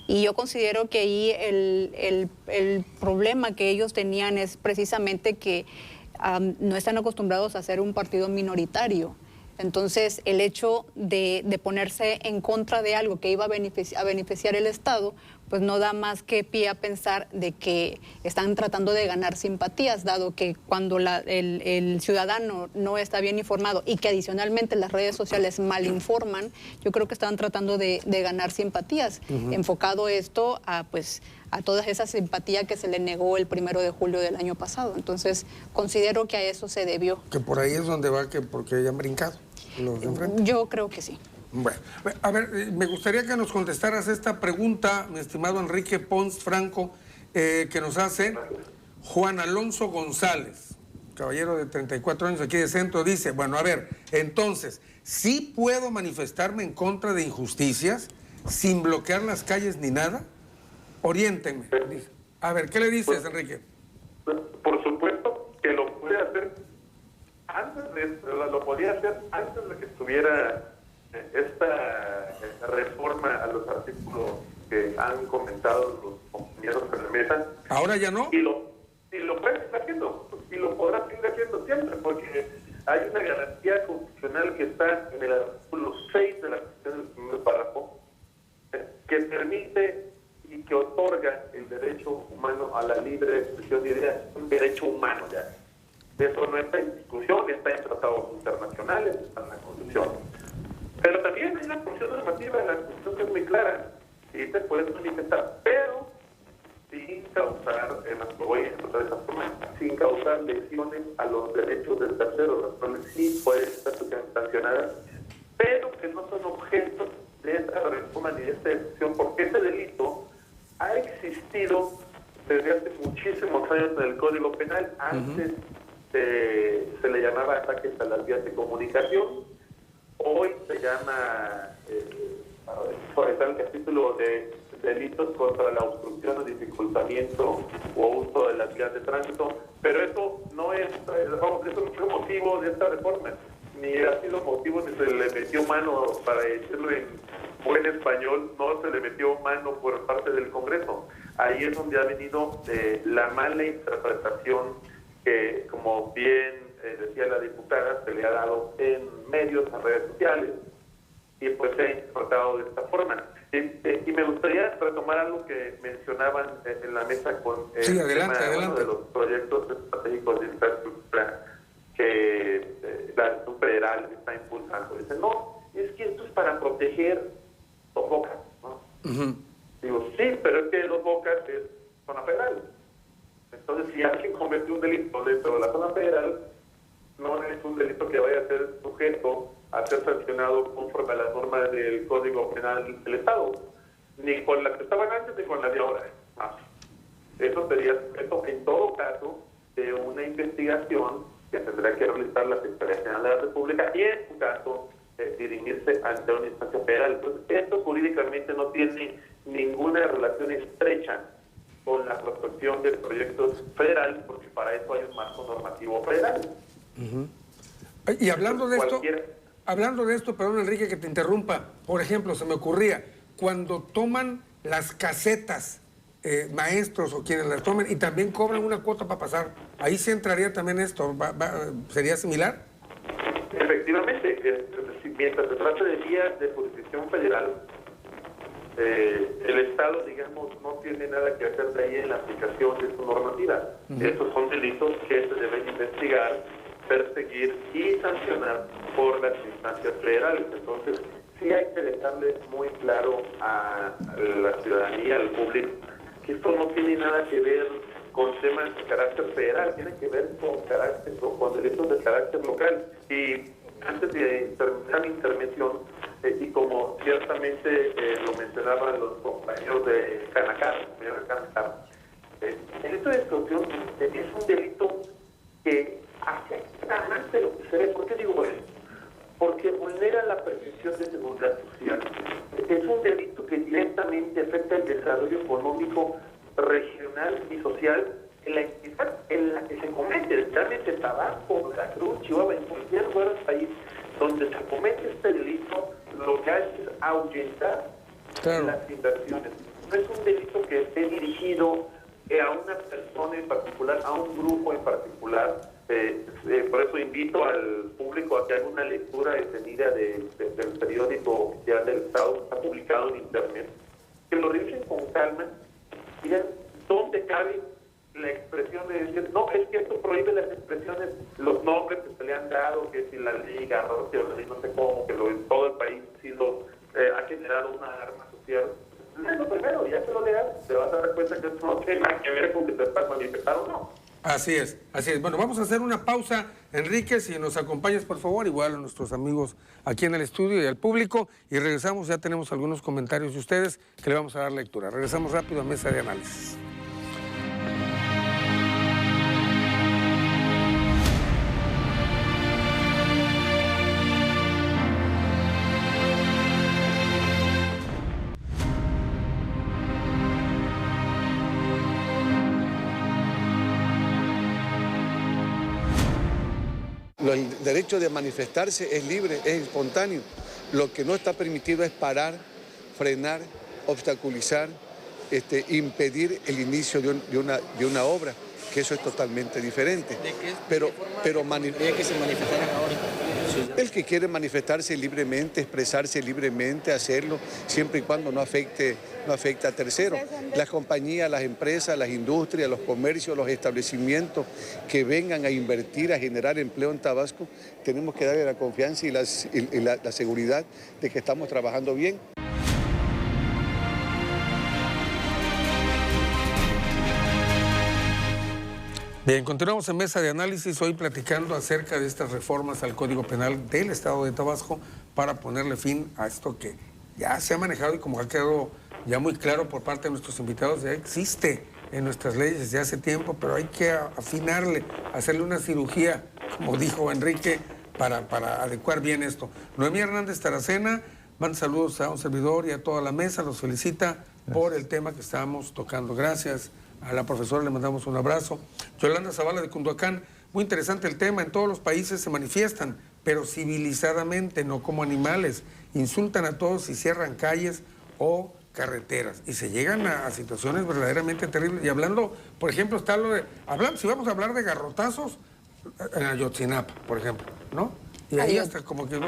Y yo considero que ahí el problema que ellos tenían es precisamente que no están acostumbrados a ser un partido minoritario. Entonces, el hecho de ponerse en contra de algo que iba a beneficiar el Estado, pues no da más que pie a pensar de que están tratando de ganar simpatías, dado que cuando el ciudadano no está bien informado y que adicionalmente las redes sociales mal informan, yo creo que están tratando de ganar simpatías, enfocado esto a toda esa simpatía que se le negó el 1 de julio del año pasado. Entonces, considero que a eso se debió. Que por ahí es donde va, porque hayan brincado los de enfrente. Yo creo que sí. Bueno, a ver, me gustaría que nos contestaras esta pregunta, mi estimado Enrique Pons Franco, que nos hace Juan Alonso González, caballero de 34 años aquí de Centro. Dice: bueno, a ver, entonces, ¿sí puedo manifestarme en contra de injusticias sin bloquear las calles ni nada? Oriéntenme. A ver, ¿qué le dices, Enrique? Por supuesto que lo puede hacer lo podía hacer antes de que estuviera esta reforma a los artículos que han comentado los compañeros en la mesa. ¿Ahora ya no? Y lo pueden estar haciendo, y lo podrán seguir haciendo siempre, porque hay una garantía constitucional que está en el artículo 6 de la Constitución del primer párrafo, que permite y que otorga el derecho humano a la libre expresión de ideas, un derecho humano ya. Eso no está en discusión, está en tratados internacionales, está en la Constitución. Pero también hay una función normativa de la Constitución que es muy clara, y te puedes manifestar, pero sin causar, sin causar lesiones a los derechos del tercero, las cuales sí pueden estar sancionadas, pero que no son objeto de esta reforma ni de esta excepción, porque ese delito ha existido desde hace muchísimos años en el Código Penal. Antes se le llamaba ataques a las vías de comunicación, hoy se llama, está el capítulo de delitos contra la obstrucción o dificultamiento o uso de las vías de tránsito, pero eso no es, eso no fue motivo de esta reforma, ni ha sido motivo ni se le metió mano, para decirlo en buen español, no se le metió mano por parte del Congreso. Ahí es donde ha venido la mala interpretación que, como bien decía la diputada, se le ha dado en medios, en redes sociales, y pues se ha interpretado de esta forma. Y me gustaría retomar algo que mencionaban en la mesa con sí, adelante. Uno de los proyectos estratégicos de infraestructura que la Administración Federal está impulsando. Dice, no, es que esto es para proteger Dos Bocas, ¿no? Digo, sí, pero es que Dos Bocas es zona federal. Entonces, si alguien comete un delito dentro de la zona federal, no es un delito que vaya a ser sujeto a ser sancionado conforme a las normas del Código Penal del Estado, ni con las que estaban antes ni con las de ahora. Eso sería sujeto, en todo caso, de una investigación que tendrá que realizar la Secretaría General de la República y, en su caso, dirimirse ante una instancia federal. Entonces, esto jurídicamente no tiene ninguna relación estrecha con la protección de proyectos federales, porque para eso hay un marco normativo federal. Y hablando de esto, perdón Enrique que te interrumpa, por ejemplo, se me ocurría, cuando toman las casetas, maestros o quienes las tomen y también cobran una cuota para pasar, ahí se entraría también esto, ¿sería similar? Efectivamente, mientras se trate de vías de jurisdicción federal, el Estado, digamos, no tiene nada que hacer de ahí en la aplicación de su normativa. Estos son delitos que se deben investigar, perseguir y sancionar por las instancias federales. Entonces, sí hay que dejarle muy claro a la ciudadanía, al público, que esto no tiene nada que ver con temas de carácter federal, tiene que ver con delitos de carácter local. Y antes de terminar mi intervención, y como ciertamente lo mencionaban los compañeros de Canacar, el delito de extorsión es un delito que afecta más de lo que se ve. ¿Por qué digo eso? Porque vulnera la presunción de seguridad social. Es un delito que directamente afecta el desarrollo económico regional y social en la entidad en la que se comete, especialmente Tabasco, Veracruz, Chihuahua, en cualquier lugar del país donde se comete este delito, lo que hace es ahuyentar las inversiones. No es un delito que esté dirigido a una persona en particular, a un grupo en particular. Por eso invito al público a que haga una lectura detenida del periódico oficial del Estado, que está publicado en Internet, que lo revisen con calma y vean dónde cabe la expresión de decir, no, es que esto prohíbe las expresiones, los nombres que se le han dado, que si la ley Garrote o la ley no sé cómo, que en todo el país ha generado una alarma social. Lo primero, ya que lo leas, te vas a dar cuenta que esto no tiene nada que ver con que te estás manifestando o no. Así es, así es. Bueno, vamos a hacer una pausa, Enrique, si nos acompañas, por favor, igual a nuestros amigos aquí en el estudio y al público, y regresamos, ya tenemos algunos comentarios de ustedes que le vamos a dar lectura. Regresamos rápido a Mesa de Análisis. El derecho de manifestarse es libre, es espontáneo. Lo que no está permitido es parar, frenar obstaculizar, impedir el inicio de una obra, que eso es totalmente diferente. Pero que se manifestaran ahora. El que quiere manifestarse libremente, expresarse libremente, hacerlo, siempre y cuando no afecte a terceros. Las compañías, las empresas, las industrias, los comercios, los establecimientos que vengan a invertir, a generar empleo en Tabasco, tenemos que darle la confianza y la seguridad de que estamos trabajando bien. Bien, continuamos en Mesa de Análisis, hoy platicando acerca de estas reformas al Código Penal del Estado de Tabasco para ponerle fin a esto que ya se ha manejado y como ha quedado ya muy claro por parte de nuestros invitados, ya existe en nuestras leyes desde hace tiempo, pero hay que afinarle, hacerle una cirugía, como dijo Enrique, para adecuar bien esto. Noemí Hernández Taracena, manda saludos a un servidor y a toda la mesa, los felicita por el tema que estábamos tocando. Gracias. A la profesora le mandamos un abrazo. Yolanda Zavala de Cunduacán, muy interesante el tema. En todos los países se manifiestan, pero civilizadamente, no como animales. Insultan a todos y cierran calles o carreteras. Y se llegan a situaciones verdaderamente terribles. Y hablando, por ejemplo, está lo de... si vamos a hablar de garrotazos, en Ayotzinapa, por ejemplo, ¿no? Y ahí hasta como que no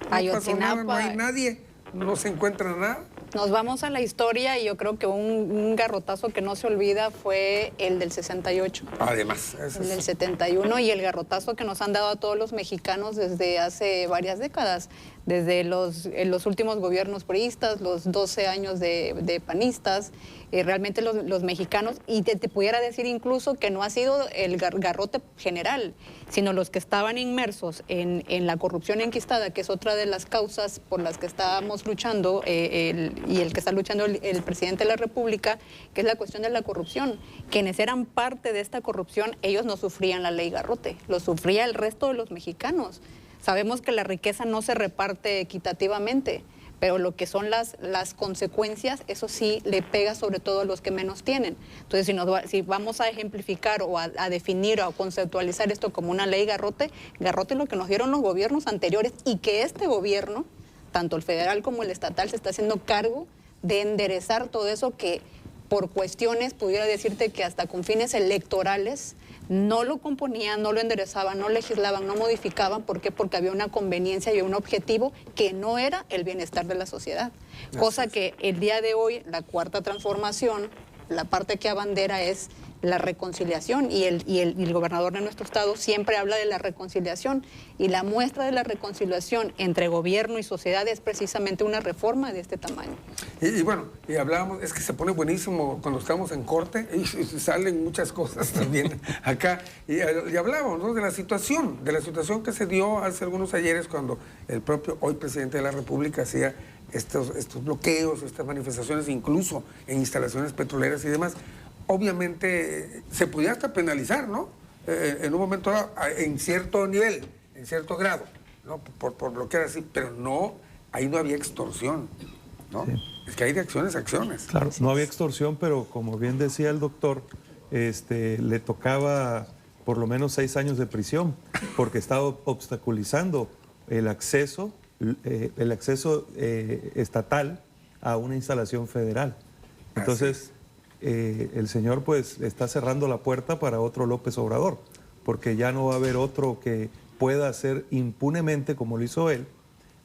pasó nada, no hay nadie, no se encuentra nada. Nos vamos a la historia y yo creo que un garrotazo que no se olvida fue el del 68. Además. El del 71 y el garrotazo que nos han dado a todos los mexicanos desde hace varias décadas. Desde los últimos gobiernos priistas, los 12 años de panistas, realmente los mexicanos, y te pudiera decir incluso que no ha sido el garrote general, sino los que estaban inmersos en la corrupción enquistada, que es otra de las causas por las que estábamos luchando, y el que está luchando el presidente de la República, que es la cuestión de la corrupción. Quienes eran parte de esta corrupción, ellos no sufrían la ley garrote, lo sufría el resto de los mexicanos. Sabemos que la riqueza no se reparte equitativamente, pero lo que son las consecuencias, eso sí le pega sobre todo a los que menos tienen. Entonces, si vamos a ejemplificar o a definir o a conceptualizar esto como una ley garrote es lo que nos dieron los gobiernos anteriores y que este gobierno, tanto el federal como el estatal, se está haciendo cargo de enderezar todo eso que por cuestiones, pudiera decirte que hasta con fines electorales, no lo componían, no lo enderezaban, no legislaban, no modificaban. ¿Por qué? Porque había una conveniencia y un objetivo que no era el bienestar de la sociedad. Cosa que el día de hoy, la cuarta transformación, la parte que abandera es la reconciliación y el gobernador de nuestro estado siempre habla de la reconciliación y la muestra de la reconciliación entre gobierno y sociedad es precisamente una reforma de este tamaño. Y bueno, y hablábamos, es que se pone buenísimo cuando estamos en corte y salen muchas cosas también acá y hablábamos, ¿no?, de la situación que se dio hace algunos ayeres cuando el propio hoy presidente de la República hacía estos bloqueos, estas manifestaciones, incluso en instalaciones petroleras y demás. Obviamente se podía hasta penalizar, ¿no? En un momento dado, en cierto nivel, en cierto grado, ¿no? Por bloquear así, pero no, ahí no había extorsión, ¿no? Sí. Es que hay de acciones a acciones. Claro, no había extorsión, pero como bien decía el doctor, le tocaba por lo menos 6 años de prisión, porque estaba obstaculizando el acceso estatal a una instalación federal. Entonces, el señor pues está cerrando la puerta para otro López Obrador, porque ya no va a haber otro que pueda hacer impunemente, como lo hizo él,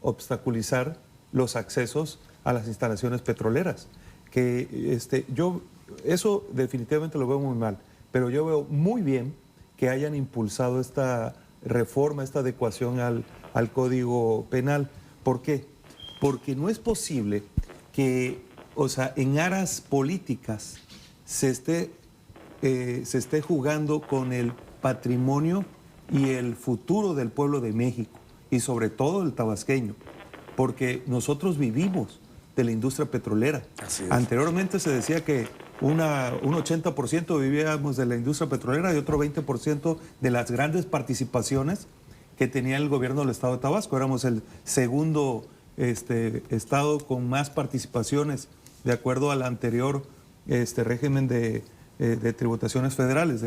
obstaculizar los accesos a las instalaciones petroleras. Que yo eso definitivamente lo veo muy mal, pero yo veo muy bien que hayan impulsado esta reforma, esta adecuación al Código Penal. ¿Por qué? Porque no es posible que, o sea, en aras políticas se esté jugando con el patrimonio y el futuro del pueblo de México y sobre todo el tabasqueño, porque nosotros vivimos de la industria petrolera. Anteriormente se decía que un 80% vivíamos de la industria petrolera y otro 20% de las grandes participaciones que tenía el gobierno del estado de Tabasco. Éramos el segundo estado con más participaciones de acuerdo al anterior régimen de tributaciones federales.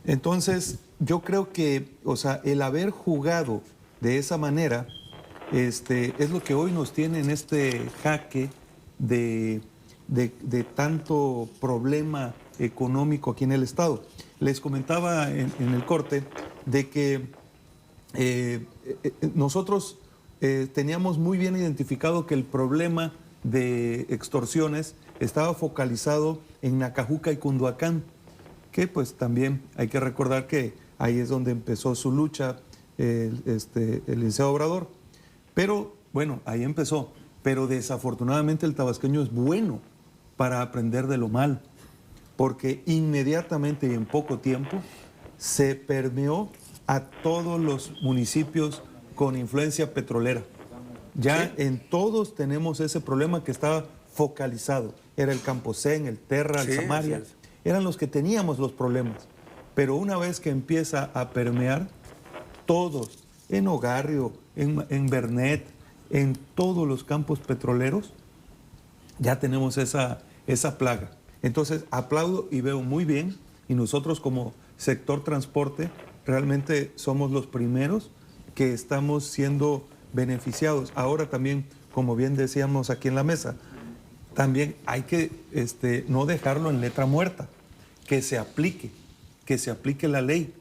Entonces, yo creo que, o sea, el haber jugado de esa manera es lo que hoy nos tiene en este jaque de tanto problema económico aquí en el Estado. Les comentaba en el corte de que nosotros teníamos muy bien identificado que el problema de extorsiones estaba focalizado en Nacajuca y Cunduacán, que pues también hay que recordar que ahí es donde empezó su lucha el licenciado Obrador. Pero bueno, ahí empezó. Pero desafortunadamente el tabasqueño es bueno para aprender de lo malo, porque inmediatamente y en poco tiempo se permeó a todos los municipios con influencia petrolera. Ya en todos tenemos ese problema que estaba focalizado. Era el Camposén, el Terra, el Samaria. Eran los que teníamos los problemas. Pero una vez que empieza a permear, todos, en Ogarrio, en Bernet, en todos los campos petroleros, ya tenemos esa plaga. Entonces, aplaudo y veo muy bien, y nosotros como sector transporte realmente somos los primeros que estamos siendo beneficiados. Ahora también, como bien decíamos aquí en la mesa, también hay que no dejarlo en letra muerta, que se aplique la ley,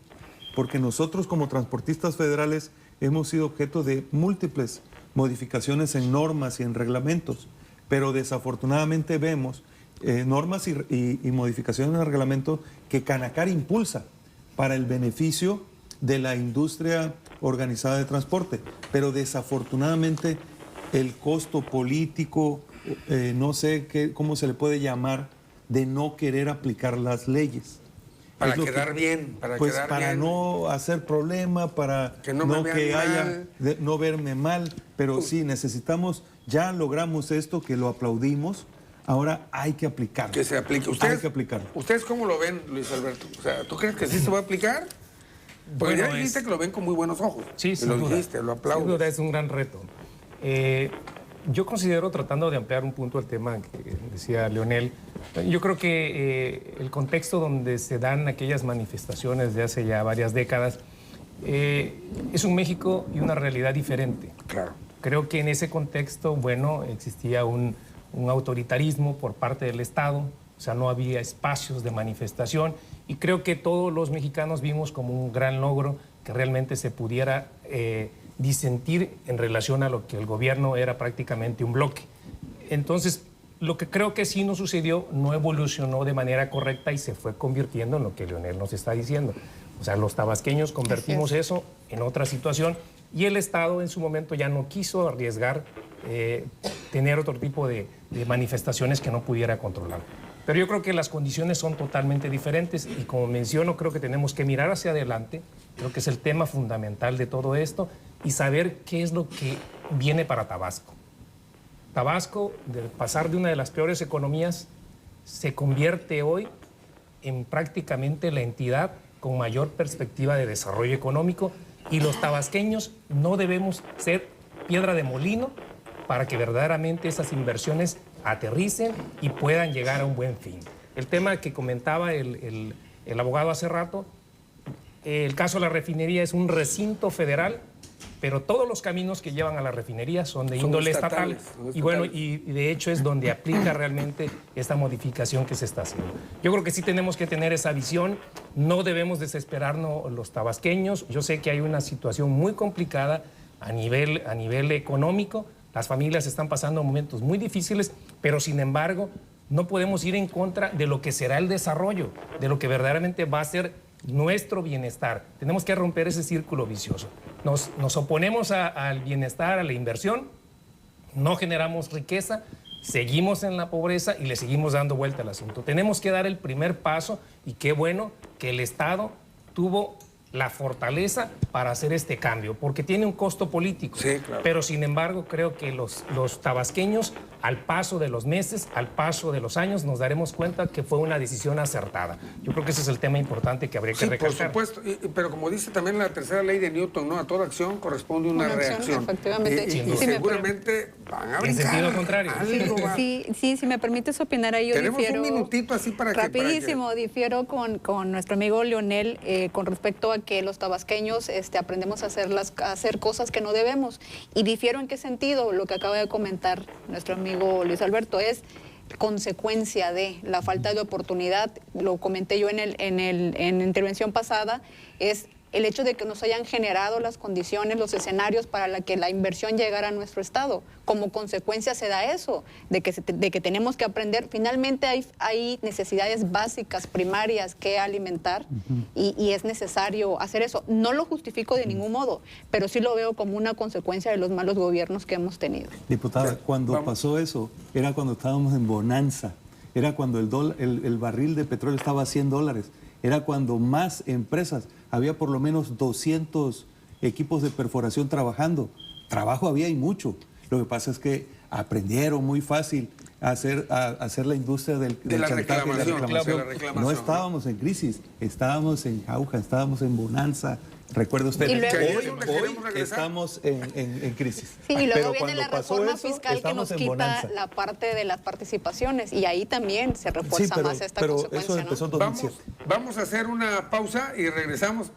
porque nosotros como transportistas federales hemos sido objeto de múltiples modificaciones en normas y en reglamentos, pero desafortunadamente vemos normas y modificaciones en el reglamento que Canacar impulsa para el beneficio de la industria organizada de transporte, pero desafortunadamente el costo político, no sé cómo se le puede llamar, de no querer aplicar las leyes. Para quedar bien, para no hacer problema, para que no verme mal, pero sí necesitamos, ya logramos esto, que lo aplaudimos, ahora hay que aplicarlo. Que se aplique. Hay que aplicarlo. ¿Ustedes cómo lo ven, Luis Alberto? O sea, ¿tú crees que sí se va a aplicar? Pues ya dijiste que lo ven con muy buenos ojos. Sí, sin duda. Dijiste, lo aplaudo. Sin duda es un gran reto. Yo considero, tratando de ampliar un punto el tema que decía Leonel, yo creo que el contexto donde se dan aquellas manifestaciones de hace ya varias décadas es un México y una realidad diferente. Claro. Creo que en ese contexto, bueno, existía un autoritarismo por parte del Estado, o sea, no había espacios de manifestación, y creo que todos los mexicanos vimos como un gran logro que realmente se pudiera disentir en relación a lo que el gobierno era prácticamente un bloque. Entonces, lo que creo que sí nos sucedió no evolucionó de manera correcta y se fue convirtiendo en lo que Leonel nos está diciendo. O sea, los tabasqueños convertimos eso en otra situación y el Estado en su momento ya no quiso arriesgar tener otro tipo de manifestaciones que no pudiera controlar. Pero yo creo que las condiciones son totalmente diferentes y como menciono, creo que tenemos que mirar hacia adelante, creo que es el tema fundamental de todo esto y saber qué es lo que viene para Tabasco. Tabasco, de pasar de una de las peores economías, se convierte hoy en prácticamente la entidad con mayor perspectiva de desarrollo económico y los tabasqueños no debemos ser piedra de molino para que verdaderamente esas inversiones aterricen y puedan llegar a un buen fin. El tema que comentaba el abogado hace rato, el caso de la refinería es un recinto federal, pero todos los caminos que llevan a la refinería son de índole estatal. Y bueno, y de hecho es donde aplica realmente esta modificación que se está haciendo. Yo creo que sí tenemos que tener esa visión, no debemos desesperarnos los tabasqueños. Yo sé que hay una situación muy complicada a nivel económico, las familias están pasando momentos muy difíciles, pero sin embargo no podemos ir en contra de lo que será el desarrollo, de lo que verdaderamente va a ser nuestro bienestar. Tenemos que romper ese círculo vicioso. Nos oponemos al bienestar, a la inversión, no generamos riqueza, seguimos en la pobreza y le seguimos dando vuelta al asunto. Tenemos que dar el primer paso y qué bueno que el Estado tuvo la fortaleza para hacer este cambio, porque tiene un costo político. Sí, claro. Pero sin embargo creo que los tabasqueños, al paso de los meses, al paso de los años, nos daremos cuenta que fue una decisión acertada. Yo creo que ese es el tema importante que habría que recalcar. Por supuesto, pero como dice también la tercera ley de Newton, ¿no? A toda acción corresponde una reacción. Efectivamente. Y seguramente van a brincar. En sentido contrario. Sí, si me permites opinar ahí, yo Tenemos difiero... un minutito así para que... Rapidísimo, difiero con nuestro amigo Leonel con respecto a que los tabasqueños aprendemos a hacer cosas que no debemos. Y difiero en qué sentido, lo que acaba de comentar nuestro amigo amigo Luis Alberto, es consecuencia de la falta de oportunidad. Lo comenté yo en la intervención pasada, es el hecho de que nos hayan generado las condiciones, los escenarios para que la inversión llegara a nuestro estado. Como consecuencia se da eso, de que tenemos que aprender. Finalmente hay necesidades básicas, primarias que alimentar, y es necesario hacer eso. No lo justifico de ningún modo, pero sí lo veo como una consecuencia de los malos gobiernos que hemos tenido. Diputada, cuando pasó eso, era cuando estábamos en bonanza, era cuando el barril de petróleo estaba a $100, era cuando más empresas, había por lo menos 200 equipos de perforación trabajando. Trabajo había y mucho. Lo que pasa es que aprendieron muy fácil a hacer la industria del chantaje y la reclamación. No estábamos en crisis, estábamos en jauja, estábamos en bonanza. Recuerda usted, hoy estamos en crisis. Sí, y luego viene la reforma fiscal que nos quita la parte de las participaciones, y ahí también se refuerza más esta consecuencia. Eso empezó en 2007. Vamos a hacer una pausa y regresamos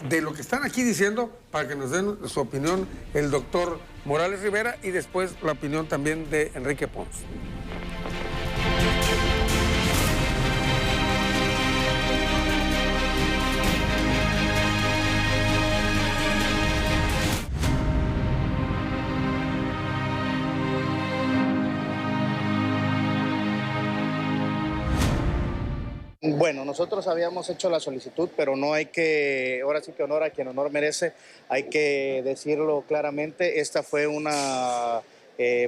de lo que están aquí diciendo, para que nos den su opinión el doctor Morales Rivera y después la opinión también de Enrique Pons. Bueno, nosotros habíamos hecho la solicitud, pero no hay que, ahora sí que honor a quien honor merece, hay que decirlo claramente. Esta fue una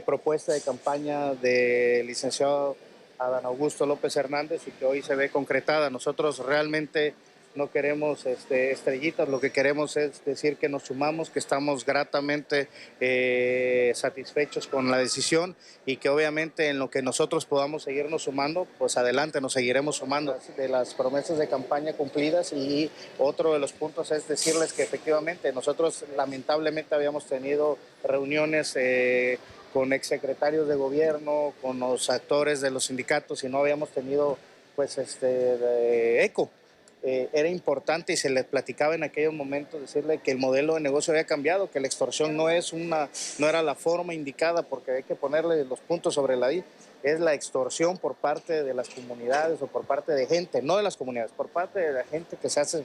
propuesta de campaña del licenciado Adán Augusto López Hernández y que hoy se ve concretada. Nosotros realmente no queremos estrellitas, lo que queremos es decir que nos sumamos, que estamos gratamente satisfechos con la decisión y que obviamente en lo que nosotros podamos seguirnos sumando, pues adelante nos seguiremos sumando. De las promesas de campaña cumplidas, y otro de los puntos es decirles que efectivamente nosotros lamentablemente habíamos tenido reuniones con exsecretarios de gobierno, con los actores de los sindicatos, y no habíamos tenido pues eco. Era importante, y se les platicaba en aquellos momentos, decirle que el modelo de negocio había cambiado, que la extorsión no era la forma indicada, porque hay que ponerle los puntos sobre la I. Es la extorsión por parte de las comunidades o por parte de gente, no de las comunidades, por parte de la gente que se hace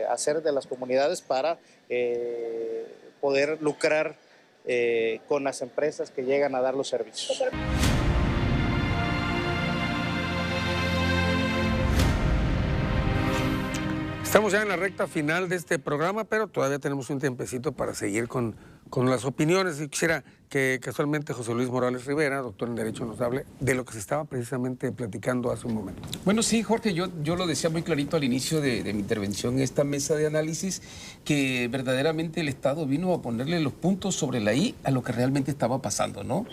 hacer de las comunidades para poder lucrar con las empresas que llegan a dar los servicios. Estamos ya en la recta final de este programa, pero todavía tenemos un tiempecito para seguir con las opiniones. Y quisiera que casualmente José Luis Morales Rivera, doctor en Derecho, nos hable de lo que se estaba precisamente platicando hace un momento. Bueno, sí, Jorge, yo lo decía muy clarito al inicio de mi intervención en esta mesa de análisis, que verdaderamente el Estado vino a ponerle los puntos sobre la I a lo que realmente estaba pasando, ¿no?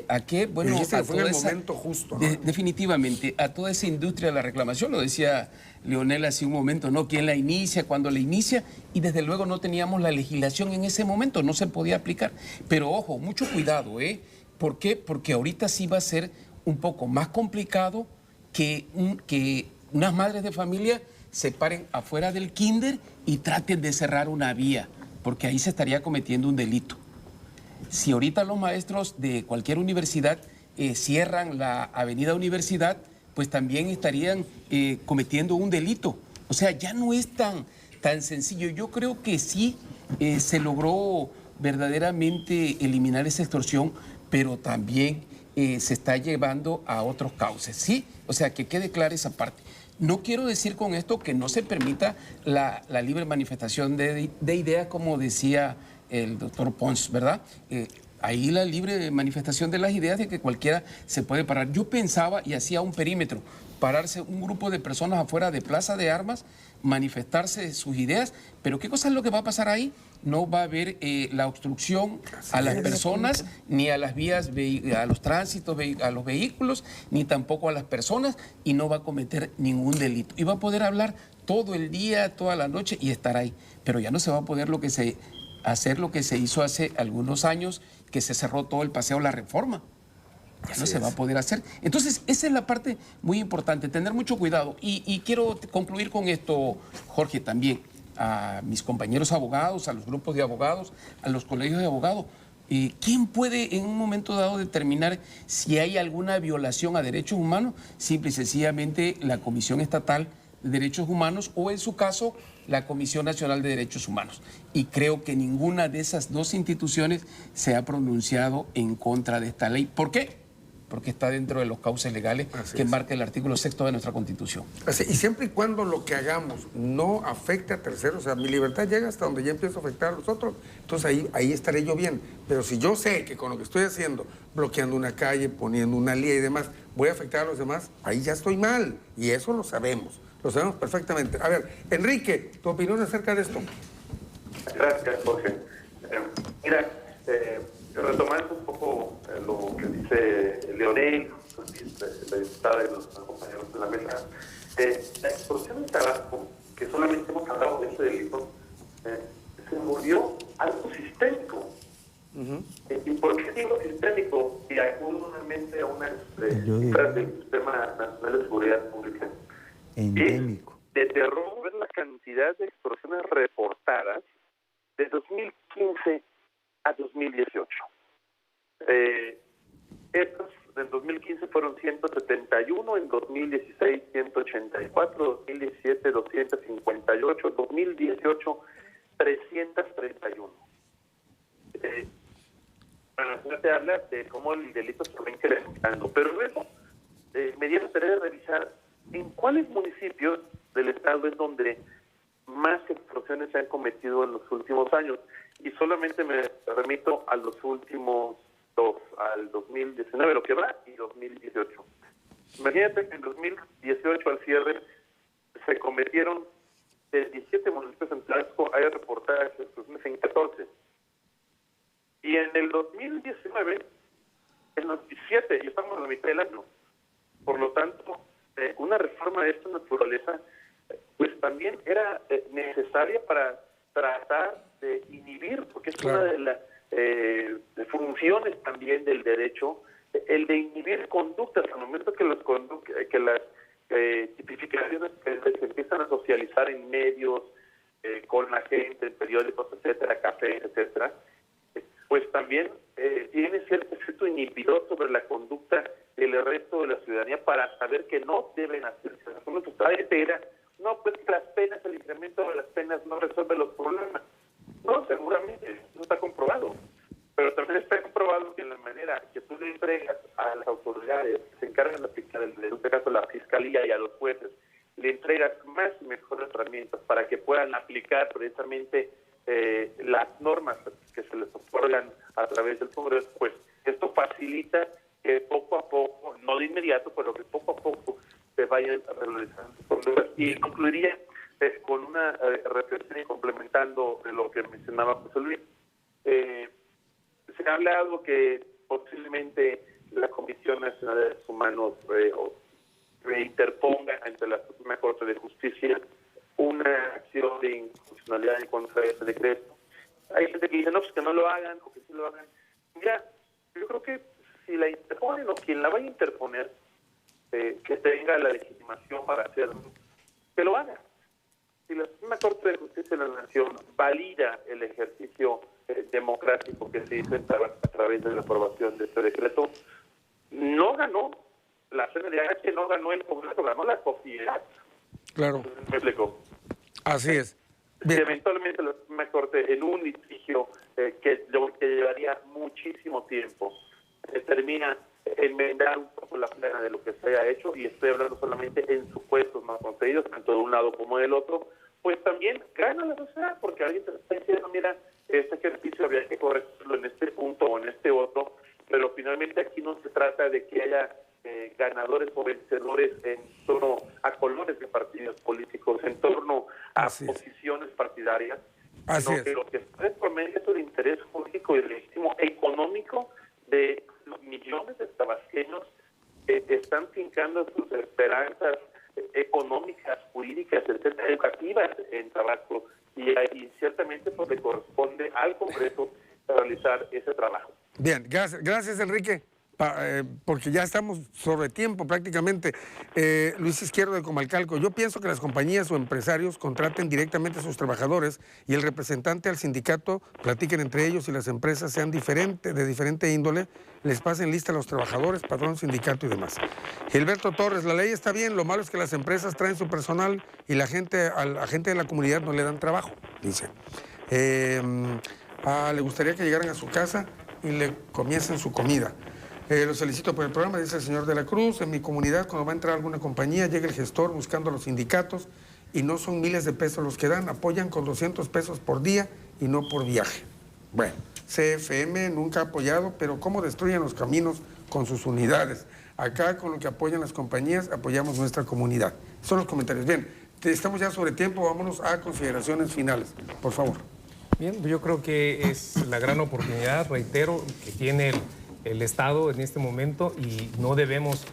¿A qué? Bueno, a fue en el momento justo, ¿no? Definitivamente, a toda esa industria de la reclamación, lo decía Leonel hace un momento, ¿no? ¿Quién la inicia? ¿Cuándo la inicia? Y desde luego no teníamos la legislación en ese momento, no se podía aplicar. Pero ojo, mucho cuidado, ¿eh? ¿Por qué? Porque ahorita sí va a ser un poco más complicado que unas madres de familia se paren afuera del kinder y traten de cerrar una vía, porque ahí se estaría cometiendo un delito. Si ahorita los maestros de cualquier universidad cierran la avenida Universidad, pues también estarían cometiendo un delito. O sea, ya no es tan sencillo. Yo creo que sí se logró verdaderamente eliminar esa extorsión, pero también se está llevando a otros cauces, ¿sí? O sea, que quede clara esa parte. No quiero decir con esto que no se permita la libre manifestación de ideas, como decía el doctor Pons, ¿verdad? Ahí la libre manifestación de las ideas de que cualquiera se puede parar. Yo pensaba y hacía un perímetro, pararse un grupo de personas afuera de Plaza de Armas, manifestarse sus ideas, pero ¿qué cosa es lo que va a pasar ahí? No va a haber la obstrucción a las personas, ni a las vías, a los tránsitos, a los vehículos, ni tampoco a las personas, y no va a cometer ningún delito. Y va a poder hablar todo el día, toda la noche y estar ahí. Pero ya no se va a poder hacer lo que se hizo hace algunos años, que se cerró todo el Paseo La Reforma. Ya no se va a poder hacer. Entonces, esa es la parte muy importante, tener mucho cuidado. Y quiero concluir con esto, Jorge, también a mis compañeros abogados, a los grupos de abogados, a los colegios de abogados. ¿Quién puede en un momento dado determinar si hay alguna violación a derechos humanos? Simple y sencillamente la Comisión Estatal de Derechos Humanos o, en su caso, la Comisión Nacional de Derechos Humanos. Y creo que ninguna de esas dos instituciones se ha pronunciado en contra de esta ley. ¿Por qué? Porque está dentro de los cauces legales que marca el artículo 6º de nuestra Constitución. Y siempre y cuando lo que hagamos no afecte a terceros, o sea, mi libertad llega hasta donde ya empiezo a afectar a los otros, entonces ahí estaré yo bien. Pero si yo sé que con lo que estoy haciendo, bloqueando una calle, poniendo una línea y demás, voy a afectar a los demás, ahí ya estoy mal. Y eso lo sabemos perfectamente. A ver, Enrique, tu opinión acerca de esto. Gracias, Jorge. Mira, retomando un poco lo que dice Leonel, la diputada y los compañeros de la mesa, la extorsión en Tabasco, que solamente hemos hablado de ese delito, se volvió algo sistémico. ¿Y por qué digo sistémico? Y acudo nuevamente a una cifras del Sistema Nacional de Seguridad Pública. Endémico. De terror ver la cantidad de extorsiones reportadas de 2015 a 2018. Estos en 2015 fueron 171, en 2016 184, 2017 258, 2018 331. Bueno, se habla de cómo el delito se va incrementando, pero luego me dieron tarea de revisar en cuáles municipios del estado es donde más extorsiones se han cometido en los últimos años. Y solamente me remito a los últimos dos, al 2019, lo que va, y 2018. Imagínate que en 2018, al cierre, se cometieron de 17 municipios en Tabasco, hay reportadas extorsiones en 14. Y en el 2019, en los 17, y estamos a la mitad del año. Por lo tanto, una reforma de esta naturaleza pues también era necesaria para tratar de inhibir, porque es una de las funciones también del derecho, el de inhibir conductas. Al momento que las tipificaciones que se empiezan a socializar en medios, con la gente, en periódicos, etcétera, cafés, etcétera, pues también tiene cierto efecto inhibidor sobre la conducta del resto de la ciudadanía para saber que no deben hacerse. No, pues las penas, el incremento de las penas no resuelve los problemas. No, seguramente, eso está comprobado. Pero también está comprobado que en la manera que tú le entregas a las autoridades que se encargan de aplicar, en este caso la Fiscalía y a los jueces, le entregas más y mejores herramientas para que puedan aplicar precisamente las normas que se les otorgan a través del Congreso, pues esto facilita que poco a poco, no de inmediato, pero que poco a poco se vayan regularizando los problemas. Y concluiría con una reflexión y complementando de lo que mencionaba José Luis. Se ha hablado que posiblemente la Comisión Nacional de Derechos Humanos interponga ante la Suprema Corte de Justicia una acción de inconstitucionalidad en contra de ese decreto. Hay gente que dice, no, pues que no lo hagan, o que sí lo hagan. Mira, yo creo que si la interponen o quien la vaya a interponer, que tenga la legitimación para hacerlo, que lo haga. Si la Suprema Corte de Justicia de la Nación valida el ejercicio democrático que se hizo a través de la aprobación de este decreto, no ganó la CNDH, no ganó el Congreso, ganó la sociedad. Claro. ¿Me explico? Así es. Bien. Eventualmente la Suprema Corte, en un litigio que llevaría muchísimo tiempo, termina enmendar un poco la plena de lo que se haya hecho, y estoy hablando solamente en supuestos más concedidos, tanto de un lado como del otro, pues también gana la sociedad, porque alguien te está diciendo, mira, este ejercicio había que corregirlo en este punto o en este otro, pero finalmente aquí no se trata de que haya ganadores o vencedores en torno a colores de partidos políticos, en torno a posiciones partidarias, sino que lo que está por medio es el interés político y legítimo económico de los millones de tabasqueños que están fincando sus esperanzas económicas, jurídicas, etcétera, educativas en Tabasco, y ciertamente pues le corresponde al Congreso realizar ese trabajo. Bien, gracias Enrique. porque ya estamos sobre tiempo prácticamente. Luis Izquierdo de Comalcalco, yo pienso que las compañías o empresarios contraten directamente a sus trabajadores y el representante al sindicato platiquen entre ellos y las empresas sean de diferente índole, les pasen lista a los trabajadores, patrón, sindicato y demás. Gilberto Torres, la ley está bien, lo malo es que las empresas traen su personal y a la gente de la comunidad no le dan trabajo, dice. Le gustaría que llegaran a su casa y le comiesen su comida. Los felicito por el programa, dice el señor de la Cruz. En mi comunidad, cuando va a entrar alguna compañía, llega el gestor buscando a los sindicatos y no son miles de pesos los que dan, apoyan con 200 pesos por día y no por viaje. Bueno, CFM nunca ha apoyado, pero ¿cómo destruyen los caminos con sus unidades? Acá, con lo que apoyan las compañías, apoyamos nuestra comunidad. Son los comentarios. Bien, estamos ya sobre tiempo, vámonos a consideraciones finales, por favor. Bien, yo creo que es la gran oportunidad, reitero, que tiene el Estado en este momento y no debemos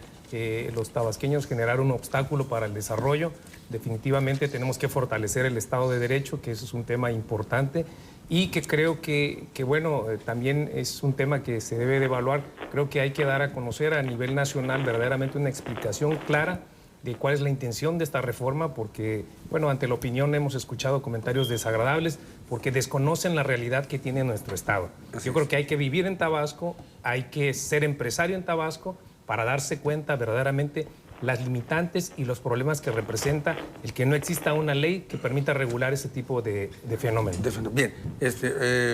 los tabasqueños generar un obstáculo para el desarrollo. Definitivamente tenemos que fortalecer el Estado de Derecho, que eso es un tema importante y que creo que bueno, también es un tema que se debe de evaluar. Creo que hay que dar a conocer a nivel nacional verdaderamente una explicación clara de cuál es la intención de esta reforma, porque, bueno, ante la opinión hemos escuchado comentarios desagradables porque desconocen la realidad que tiene nuestro Estado. Yo creo que hay que vivir en Tabasco, hay que ser empresario en Tabasco para darse cuenta verdaderamente las limitantes y los problemas que representa el que no exista una ley que permita regular ese tipo de fenómenos. Bien,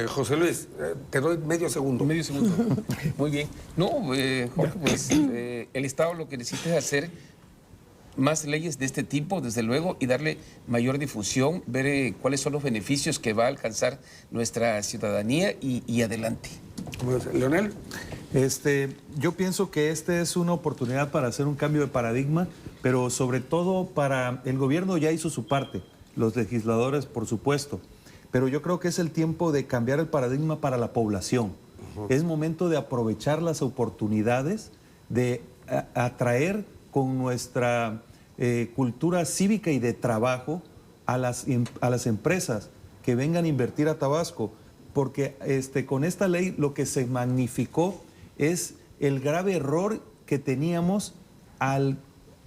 José Luis, te doy medio segundo. Medio segundo. Muy bien. No, Jorge, pues el Estado lo que necesita es hacer más leyes de este tipo, desde luego, y darle mayor difusión, ver cuáles son los beneficios que va a alcanzar nuestra ciudadanía y adelante. Leonel. Yo pienso que esta es una oportunidad para hacer un cambio de paradigma, pero sobre todo para el gobierno ya hizo su parte, los legisladores por supuesto, pero yo creo que es el tiempo de cambiar el paradigma para la población. Es momento de aprovechar las oportunidades, de atraer con nuestra cultura cívica y de trabajo a las empresas que vengan a invertir a Tabasco, porque con esta ley lo que se magnificó es el grave error que teníamos al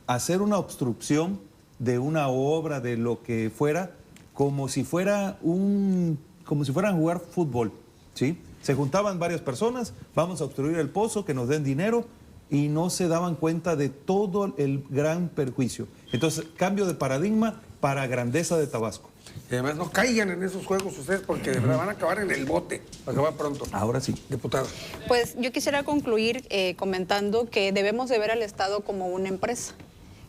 hacer una obstrucción de una obra, de lo que fuera, como si fueran a jugar fútbol, ¿sí? Se juntaban varias personas, vamos a obstruir el pozo, que nos den dinero, y no se daban cuenta de todo el gran perjuicio. Entonces, cambio de paradigma para grandeza de Tabasco. Y además no caigan en esos juegos ustedes porque de verdad van a acabar en el bote, acabar pronto. Ahora sí. Diputado. Pues yo quisiera concluir comentando que debemos de ver al Estado como una empresa,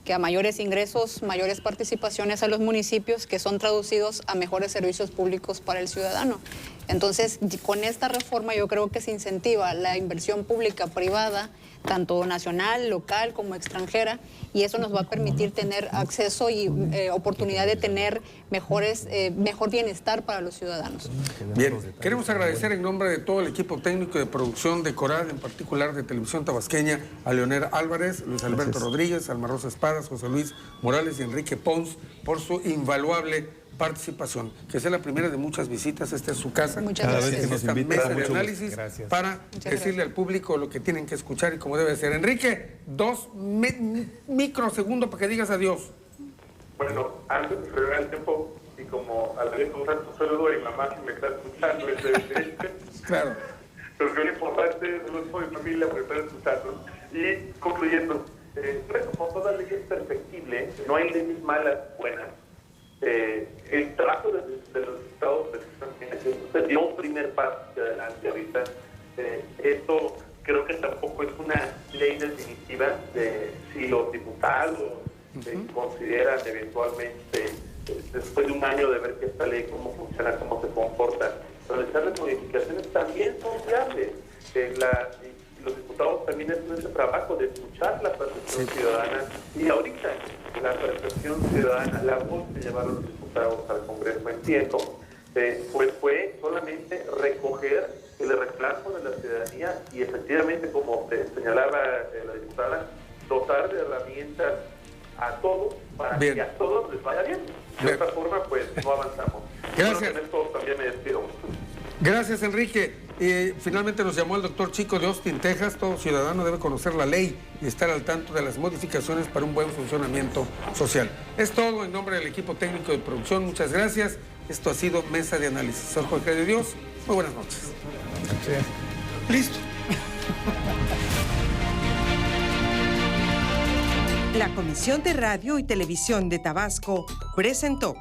que a mayores ingresos, mayores participaciones a los municipios, que son traducidos a mejores servicios públicos para el ciudadano. Entonces, con esta reforma yo creo que se incentiva la inversión pública privada, tanto nacional, local como extranjera, y eso nos va a permitir tener acceso y oportunidad de tener mejor bienestar para los ciudadanos. Bien, queremos agradecer en nombre de todo el equipo técnico de producción de Coral, en particular de Televisión Tabasqueña, a Leonel Álvarez, Luis Alberto Rodríguez, Alma Rosa Espadas, José Luis Morales y Enrique Pons por su invaluable participación. Que sea la primera de muchas visitas. Esta es su casa. Muchas gracias. Esta es esta mesa de análisis para decirle al público lo que tienen que escuchar y cómo debe ser. Enrique, 2 microsegundos para que digas adiós. Bueno, antes de celebrar el tiempo, y como a la vez un santo saludo a mi mamá que me está escuchando desde claro. Pero que lo importante es saludo a mi familia por estar escuchando. Y concluyendo, como toda ley es perfectible, no hay leyes malas, buenas. El trabajo de los estados se dio un primer paso hacia adelante ahorita. Esto creo que tampoco es una ley definitiva de si los diputados consideran eventualmente, después de un año de ver que esta ley cómo funciona, cómo se comporta, realizar las modificaciones también son viables. Los diputados también hacen ese trabajo de escuchar la percepción ciudadana, y ahorita la percepción ciudadana, la voz que llevaron los diputados al Congreso, entiendo, pues fue solamente recoger el reclamo de la ciudadanía y efectivamente, como señalaba la diputada, dotar de herramientas a todos para que a todos les vaya bien. De esta forma, pues no avanzamos. Gracias. Bueno, con esto también me despido. Gracias, Enrique. Finalmente nos llamó el doctor Chico de Austin, Texas. Todo ciudadano debe conocer la ley y estar al tanto de las modificaciones para un buen funcionamiento social. Es todo en nombre del equipo técnico de producción. Muchas gracias. Esto ha sido Mesa de Análisis. Soy Jorge de Dios. Muy buenas noches. Listo. La Comisión de Radio y Televisión de Tabasco presentó